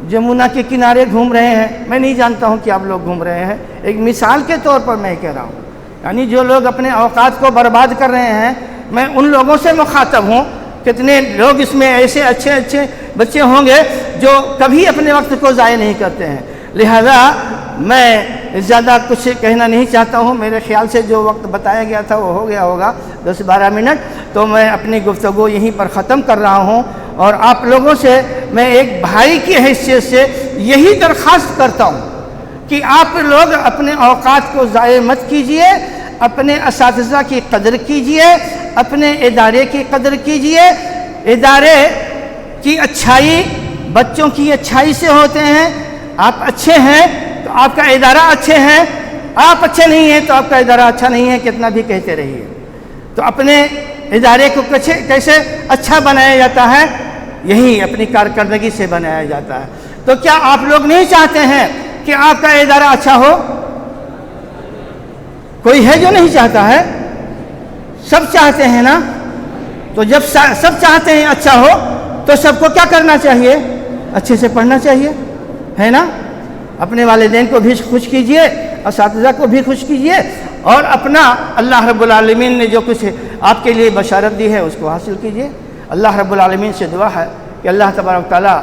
جمنا کے کنارے گھوم رہے ہیں۔ میں نہیں جانتا ہوں کہ آپ لوگ گھوم رہے ہیں، ایک مثال کے طور پر میں کہہ رہا ہوں، یعنی جو لوگ اپنے اوقات کو برباد کر رہے ہیں، میں ان لوگوں سے مخاطب ہوں۔ کتنے لوگ اس میں ایسے اچھے اچھے بچے ہوں گے جو کبھی اپنے وقت کو ضائع نہیں کرتے ہیں۔ لہذا میں زیادہ کچھ کہنا نہیں چاہتا ہوں، میرے خیال سے جو وقت بتایا گیا تھا وہ ہو گیا ہوگا 10-12 منٹ، تو میں اپنی گفتگو یہیں پر ختم کر رہا ہوں، اور آپ لوگوں سے میں ایک بھائی کی حیثیت سے یہی درخواست کرتا ہوں کہ آپ لوگ اپنے اوقات کو ضائع مت کیجیے، اپنے اساتذہ کی قدر کیجیے، اپنے ادارے کی قدر کیجیے۔ ادارے کی اچھائی بچوں کی اچھائی سے ہوتے ہیں، آپ اچھے ہیں تو آپ کا ادارہ اچھے ہیں، آپ اچھے نہیں ہیں تو آپ کا ادارہ اچھا نہیں ہے، کتنا بھی کہتے رہیے۔ تو اپنے ادارے کو کیسے اچھا بنایا جاتا ہے؟ یہی اپنی کارکردگی سے بنایا جاتا ہے۔ تو کیا آپ لوگ نہیں چاہتے ہیں کہ آپ کا ادارہ اچھا ہو؟ کوئی ہے جو نہیں چاہتا ہے؟ سب چاہتے ہیں نا؟ تو جب سب چاہتے ہیں اچھا ہو تو سب کو کیا کرنا چاہیے؟ اچھے سے پڑھنا چاہیے، ہے نا؟ اپنے والدین کو بھی خوش کیجئے، اساتذہ کو بھی خوش کیجئے، اور اپنا اللہ رب العالمین نے جو کچھ آپ کے لیے بشارت دی ہے اس کو حاصل کیجئے۔ اللہ رب العالمین سے دعا ہے کہ اللہ تبارک و تعالی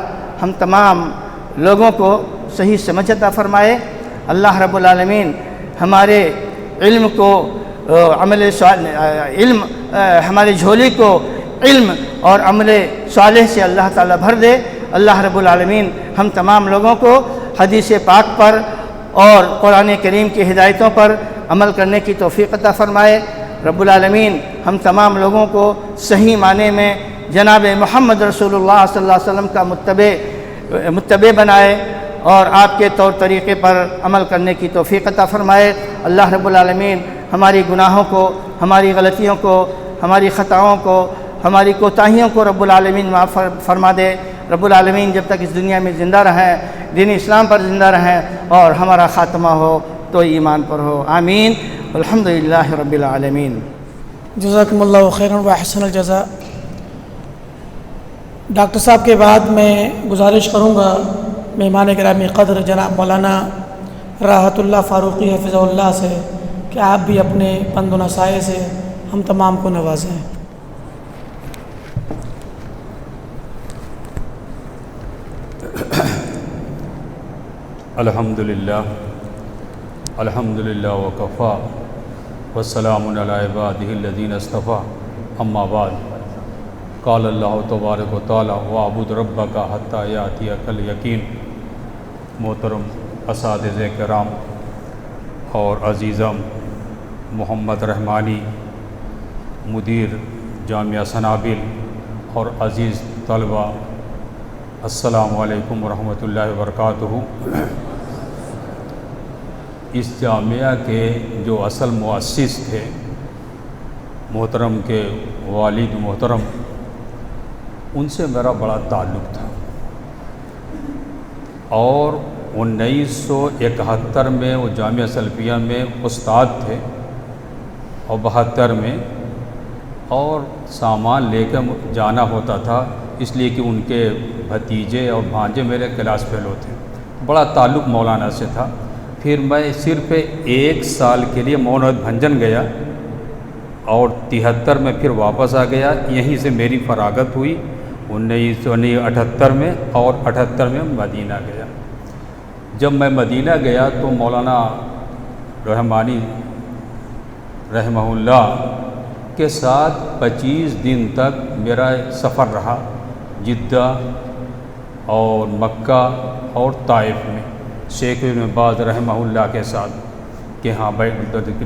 ہم تمام لوگوں کو صحیح سمجھ عطا فرمائے۔ اللہ رب العالمین ہمارے علم کو علم ہمارے جھولی کو علم اور عمل صالح سے اللہ تعالیٰ بھر دے۔ اللہ رب العالمین ہم تمام لوگوں کو حدیث پاک پر اور قرآن کریم کی ہدایتوں پر عمل کرنے کی توفیق عطا فرمائے۔ رب العالمین ہم تمام لوگوں کو صحیح معنی میں جناب محمد رسول اللہ صلی اللہ علیہ وسلم کا متبع بنائے اور آپ کے طور طریقے پر عمل کرنے کی توفیق عطا فرمائے۔ اللہ رب العالمین ہماری گناہوں کو، ہماری غلطیوں کو، ہماری خطاؤں کو، ہماری کوتاہیوں کو رب العالمین معاف فرما دے۔ رب العالمین جب تک اس دنیا میں زندہ رہیں، دین اسلام پر زندہ رہیں اور ہمارا خاتمہ ہو تو ایمان پر ہو۔ آمین۔ الحمدللہ رب العالمین۔ جزاکم اللہ خیرا و احسن الجزاء۔ ڈاکٹر صاحب کے بعد میں گزارش کروں گا مہمان گرامی قدر جناب مولانا راحت اللہ فاروقی حفظہ اللہ سے کہ آپ بھی اپنے پند و نصائح سے ہم تمام کو نوازیں۔ الحمدللہ الحمدللہ وکفا والسلام علی عبادہ الذین اصطفیٰ، اما بعد، قال اللہ تبارک و تعالی واعبد ربک حتی یأتیک الیقین۔ محترم اساتذہ کرام اور عزیزم محمد رحمانی مدیر جامعہ سنابل اور عزیز طلبہ، السلام علیکم ورحمۃ اللہ وبرکاتہ۔ اس جامعہ کے جو اصل مؤسس تھے محترم کے والد محترم، ان سے میرا بڑا تعلق تھا، اور 1971 میں وہ جامعہ سلفیہ میں استاد تھے اور 72 میں، اور سامان لے کر جانا ہوتا تھا اس لیے کہ ان کے بھتیجے اور بھانجے میرے کلاس فیلو تھے۔ بڑا تعلق مولانا سے تھا۔ پھر میں صرف 1 سال کے لیے مونود بھنجن گیا اور 73 میں پھر واپس آ گیا۔ یہیں سے میری فراغت ہوئی 1978 میں، اور 78 میں مدینہ گیا۔ جب میں مدینہ گیا تو مولانا رحمانی رحمہ اللہ کے ساتھ 25 دن تک میرا سفر رہا، جدہ اور مکہ اور طائف میں، شیخ ابن باز رحمہ اللہ کے ساتھ، کہ ہاں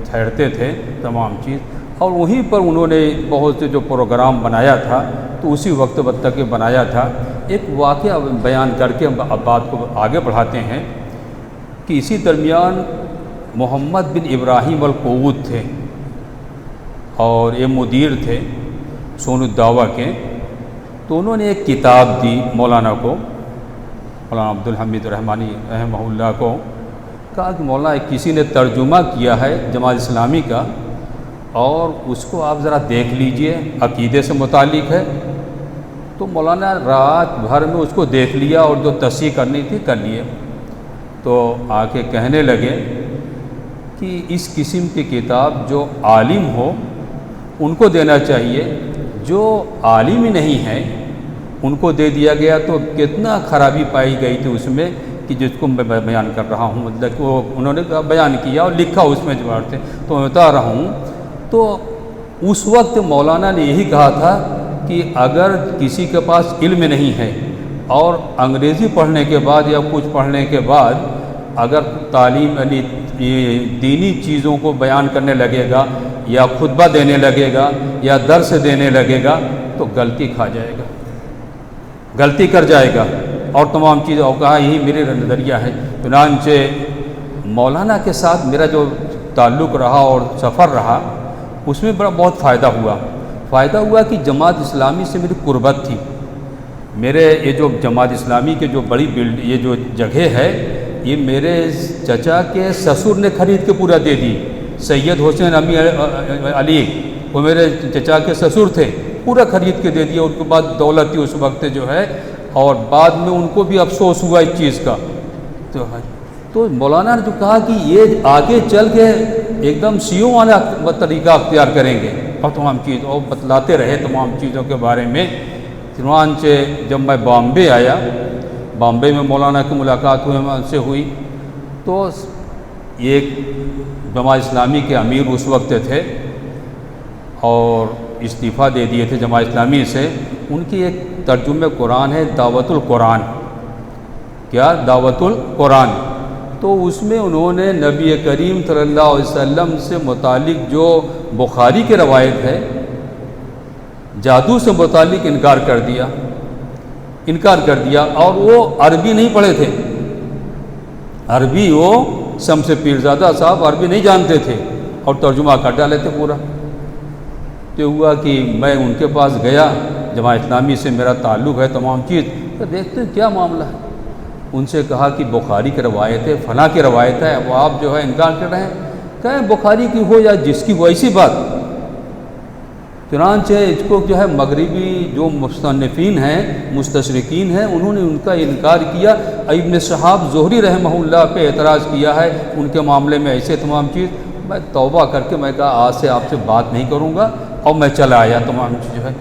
ٹھہرتے تھے تمام چیز، اور وہیں پر انہوں نے بہت سے جو پروگرام بنایا تھا تو اسی وقت تک بنایا تھا۔ ایک واقعہ بیان کر کے ہم بات کو آگے بڑھاتے ہیں کہ اسی درمیان محمد بن ابراہیم القوت تھے اور یہ مدیر تھے سون الدعوہ کے، تو انہوں نے ایک کتاب دی مولانا کو، مولانا عبدالحمید رحمانی رحمہ اللہ کو، کہا کہ مولانا کسی نے ترجمہ کیا ہے جماعت اسلامی کا، اور اس کو آپ ذرا دیکھ لیجئے، عقیدے سے متعلق ہے۔ تو مولانا رات بھر میں اس کو دیکھ لیا اور جو تصحیح کرنی تھی کر لیے۔ تو آ کے کہنے لگے کہ اس قسم کی کتاب جو عالم ہو ان کو دینا چاہیے، جو عالم ہی نہیں ہے ان کو دے دیا گیا تو کتنا خرابی پائی گئی تھی اس میں، کہ جس کو میں بیان کر رہا ہوں، مطلب کہ وہ انہوں نے بیان کیا اور لکھا اس میں جواب تھے، تو میں بتا رہا ہوں۔ تو اس وقت مولانا نے یہی کہا تھا کہ اگر کسی کے پاس علم نہیں ہے اور انگریزی پڑھنے کے بعد یا کچھ پڑھنے کے بعد اگر تعلیم یعنی دینی چیزوں کو بیان کرنے لگے گا یا خطبہ دینے لگے گا یا درس دینے لگے گا تو غلطی کھا جائے گا، غلطی کر جائے گا، اور تمام چیزیں، اور کہا یہی میرے نظریہ ہے۔ چنانچہ مولانا کے ساتھ میرا جو تعلق رہا اور سفر رہا اس میں بہت فائدہ ہوا کہ جماعت اسلامی سے میری قربت تھی. میرے یہ جو جماعت اسلامی کے جو بڑی یہ جو جگہ ہے یہ میرے چچا کے سسر نے خرید کے پورا دے دی. سید حسین امی علی وہ میرے چچا کے سسر تھے, پورا خرید کے دے دیا. ان کے بعد دولت تھی اس وقت جو ہے, اور بعد میں ان کو بھی افسوس ہوا اس چیز کا. تو مولانا نے جو کہا کہ یہ آگے چل کے ایک دم سیوں والا طریقہ اختیار کریں گے اور تمام چیز اور بتلاتے رہے تمام چیزوں کے بارے میں. چنانچہ جب میں بامبے آیا, بامبے میں مولانا کی ملاقات سے ہوئی, تو ایک جماعت اسلامی کے امیر اس وقت تھے اور استعفیٰ دے دیے تھے جماعت اسلامی سے. ان کی ایک ترجمہ قرآن ہے دعوت القرآن. کیا؟ دعوت القرآن. تو اس میں انہوں نے نبی کریم صلی اللہ علیہ وسلم سے متعلق جو بخاری کی روایت ہے جادو سے متعلق انکار کر دیا. اور وہ عربی نہیں پڑھے تھے, عربی وہ شمس پیرزادہ صاحب عربی نہیں جانتے تھے اور ترجمہ کر ڈالے تھے پورا. تو ہوا کہ میں ان کے پاس گیا, جماعت اسلامی سے میرا تعلق ہے تمام چیز, تو دیکھتے ہیں کیا معاملہ ہے. ان سے کہا کہ بخاری کی روایت ہے, فلاں کی روایت ہے, وہ آپ جو ہے انکار کر رہے ہیں. کہیں بخاری کی ہو یا جس کی ہو ایسی بات. چنانچہ اس کو جو ہے مغربی جو مصنفین ہیں مستشرقین ہیں انہوں نے ان کا انکار کیا. ابن شہاب زہری رحمہ اللہ پہ اعتراض کیا ہے ان کے معاملے میں ایسے تمام چیز. میں توبہ کر کے میں کہا آج سے آپ سے بات نہیں کروں گا, اور میں چلا آیا تمام چیز جو ہے.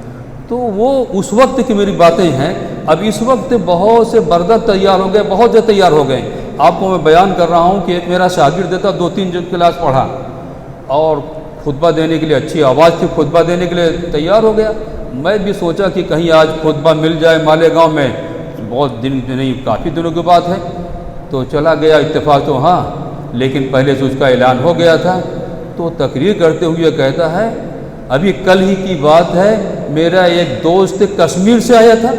تو وہ اس وقت کی میری باتیں ہیں. اب اس وقت بہت سے بردر تیار ہو گئے, بہت سے تیار ہو گئے. آپ کو میں بیان کر رہا ہوں کہ ایک میرا شاگرد تھا, 2-3 کلاس پڑھا اور خطبہ دینے کے لیے اچھی آواز تھی, خطبہ دینے کے لیے تیار ہو گیا. میں بھی سوچا کہ کہیں آج خطبہ مل جائے مالیگاؤں میں, بہت دن نہیں کافی دنوں کی بات ہے. تو چلا گیا, اتفاق تو ہاں, لیکن پہلے سے اس کا اعلان ہو گیا تھا. تو تقریر کرتے ہوئے کہتا ہے ابھی کل ہی کی بات ہے, میرا ایک دوست کشمیر سے آیا تھا.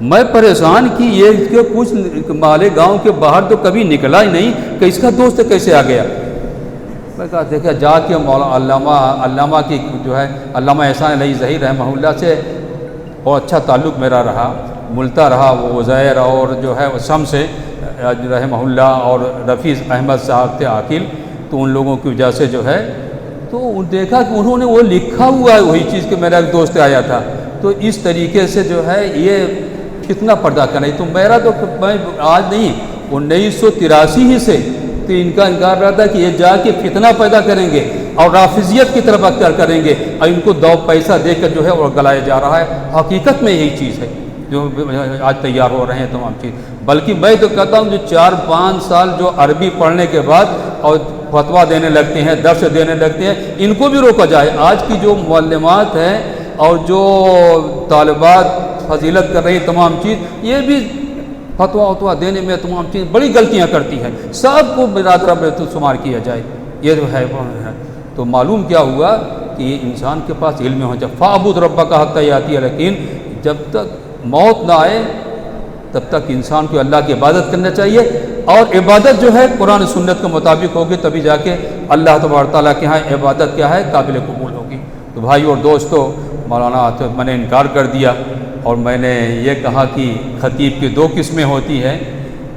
میں پریشان کہ یہ کہ کچھ مالیگاؤں کے باہر تو کبھی نکلا ہی نہیں کہ اس کا دوست کیسے آ گیا. میں کہا دیکھا جا کے علامہ کی جو ہے علامہ احسان علی ظہیر رحمہ اللہ سے بہت اچھا تعلق میرا رہا, ملتا رہا. وہ عزیر اور جو ہے شمس رحمہ اللہ اور رفیع احمد صاحب تھے عاقل, تو ان لوگوں کی وجہ سے جو ہے تو دیکھا کہ انہوں نے وہ لکھا ہوا ہے وہی چیز کہ میرا ایک دوست آیا تھا. تو اس طریقے سے جو ہے یہ کتنا پردہ کرنا ہے. تو میرا تو میں آج نہیں 1983 ہی سے تو ان کا انکار رہا تھا کہ یہ جا کے فتنہ پیدا کریں گے اور رافضیت کی طرف اختیار کریں گے, اور ان کو دو پیسہ دے کر جو ہے اور گلایا جا رہا ہے. حقیقت میں یہی چیز ہے جو آج تیار ہو رہے ہیں تمام چیز. بلکہ میں تو کہتا ہوں جو 4-5 سال جو عربی پڑھنے کے بعد اور فتویٰ دینے لگتے ہیں, درس دینے لگتے ہیں, ان کو بھی روکا جائے. آج کی جو معلمات ہیں اور جو طالبات فضیلت کر رہی تمام چیز, یہ بھی فتویٰ دینے میں تمام چیز بڑی غلطیاں کرتی ہیں. سب کو برادر میں تو شمار کیا جائے, یہ جو ہے. تو معلوم کیا ہوا کہ یہ انسان کے پاس علم ہو جائے. فاعبد ربک حتی یاتی الیقین, جب تک موت نہ آئے تب تک انسان کو اللہ کی عبادت کرنا چاہیے, اور عبادت جو ہے قرآن سنت کے مطابق ہوگی تبھی جا کے اللہ تبارک تعالیٰ کے ہاں عبادت کیا ہے قابل قبول ہوگی. تو بھائی اور دوستو, مولانا میں نے انکار کر دیا اور میں نے یہ کہا کہ خطیب کی 2 قسمیں ہوتی ہیں,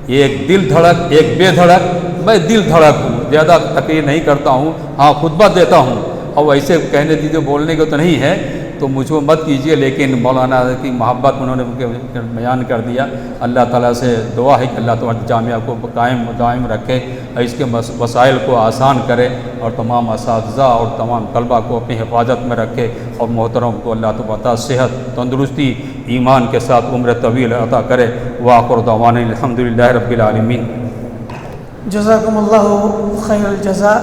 ایک دل دھڑک ایک بے دھڑک. میں دل دھڑک ہوں, زیادہ تقریر نہیں کرتا ہوں, ہاں خطبہ دیتا ہوں, اور ویسے کہنے دیجیے بولنے کو تو نہیں ہے تو مجھ کو مت کیجیے, لیکن مولانا کی محبت انہوں نے بیان کر دیا. اللہ تعالیٰ سے دعا ہے کہ اللہ تعالیٰ جامعہ کو قائم رکھے, اس کے وسائل کو آسان کرے, اور تمام اساتذہ اور تمام طلبہ کو اپنی حفاظت میں رکھے, اور محترم کو اللہ تعالیٰ صحت, تندرستی, ایمان کے ساتھ عمر طویل عطا کرے. وآخر دعوانا الحمدللہ رب العالمین. جزاکم اللہ خیر الجزاء.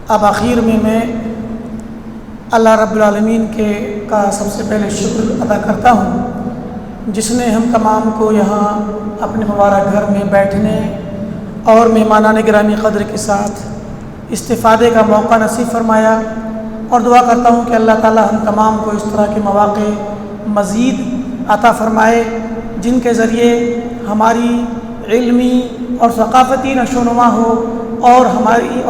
اب آخر میں اللہ رب العالمین کا سب سے پہلے شکر ادا کرتا ہوں جس نے ہم تمام کو یہاں اپنے مبارک گھر میں بیٹھنے اور مہمانان گرامی قدر کے ساتھ استفادے کا موقع نصیب فرمایا, اور دعا کرتا ہوں کہ اللہ تعالی ہم تمام کو اس طرح کے مواقع مزید عطا فرمائے جن کے ذریعے ہماری علمی اور ثقافتی نشو و نما ہو اور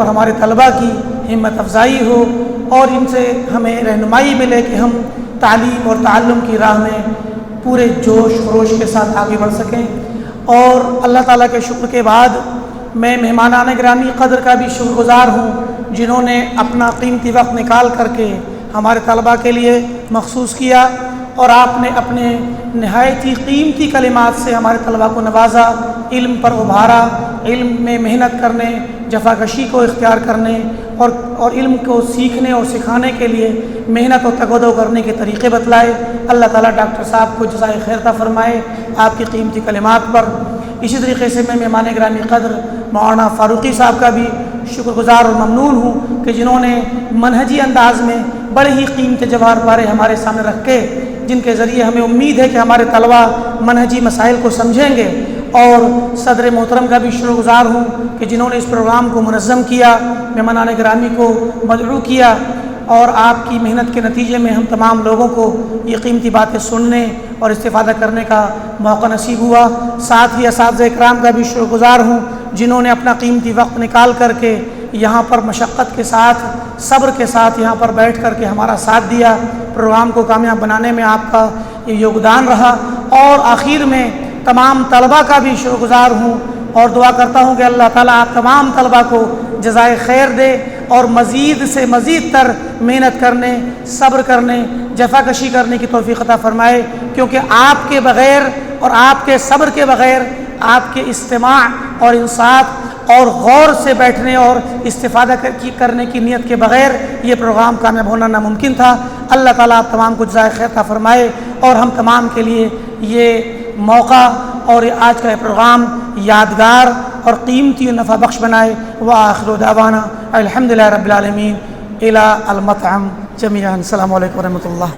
ہمارے طلباء کی ہمت افزائی ہو اور ان سے ہمیں رہنمائی ملے کہ ہم تعلیم اور تعلم کی راہ میں پورے جوش خروش کے ساتھ آگے بڑھ سکیں۔ اور اللہ تعالیٰ کے شکر کے بعد میں مہمانان گرامی قدر کا بھی شکر گزار ہوں جنہوں نے اپنا قیمتی وقت نکال کر کے ہمارے طلباء کے لیے مخصوص کیا، اور آپ نے اپنے نہایت ہی قیمتی کلمات سے ہمارے طلباء کو نوازا، علم پر ابھارا، علم میں محنت کرنے، جفاکشی کو اختیار کرنے اور علم کو سیکھنے اور سکھانے کے لیے محنت اور تگودو کرنے کے طریقے بتلائے۔ اللہ تعالیٰ ڈاکٹر صاحب کو جزائے خیر عطا فرمائے آپ کی قیمتی کلمات پر۔ اسی طریقے سے میں مہمان گرامی قدر مولانا فاروقی صاحب کا بھی شکر گزار اور ممنون ہوں کہ جنہوں نے منہجی انداز میں بڑے ہی قیمتی جواہر پارے ہمارے سامنے رکھ کے، جن کے ذریعے ہمیں امید ہے کہ ہمارے طلباء منہجی مسائل کو سمجھیں گے۔ اور صدر محترم کا بھی شکر گزار ہوں کہ جنہوں نے اس پروگرام کو منظم کیا، مہمانان گرامی کو مدعو کیا، اور آپ کی محنت کے نتیجے میں ہم تمام لوگوں کو یہ قیمتی باتیں سننے اور استفادہ کرنے کا موقع نصیب ہوا۔ ساتھ ہی اساتذہ اکرام کا بھی شکر گزار ہوں جنہوں نے اپنا قیمتی وقت نکال کر کے یہاں پر مشقت کے ساتھ، صبر کے ساتھ یہاں پر بیٹھ کر کے ہمارا ساتھ دیا، پروگرام کو کامیاب بنانے میں آپ کا یہ یوگدان رہا۔ اور آخر میں تمام طلباء کا بھی شکر گزار ہوں اور دعا کرتا ہوں کہ اللہ تعالیٰ آپ تمام طلباء کو جزائے خیر دے اور مزید سے مزید تر محنت کرنے، صبر کرنے، جفاکشی کرنے کی توفیق عطا فرمائے، کیونکہ آپ کے بغیر اور آپ کے صبر کے بغیر، آپ کے استماع اور انصات اور غور سے بیٹھنے اور استفادہ کرنے کی نیت کے بغیر یہ پروگرام کامیاب ہونا ناممکن تھا۔ اللہ تعالیٰ آپ تمام کو جزائے خیر عطا فرمائے اور ہم تمام کے لیے یہ موقع اور آج کا یہ پروگرام یادگار اور قیمتی و نفع بخش بنائے۔ وآخر دعوانا الحمدللہ رب العالمین۔ الی المطعم جمیعا۔ السلام علیکم ورحمۃ اللہ۔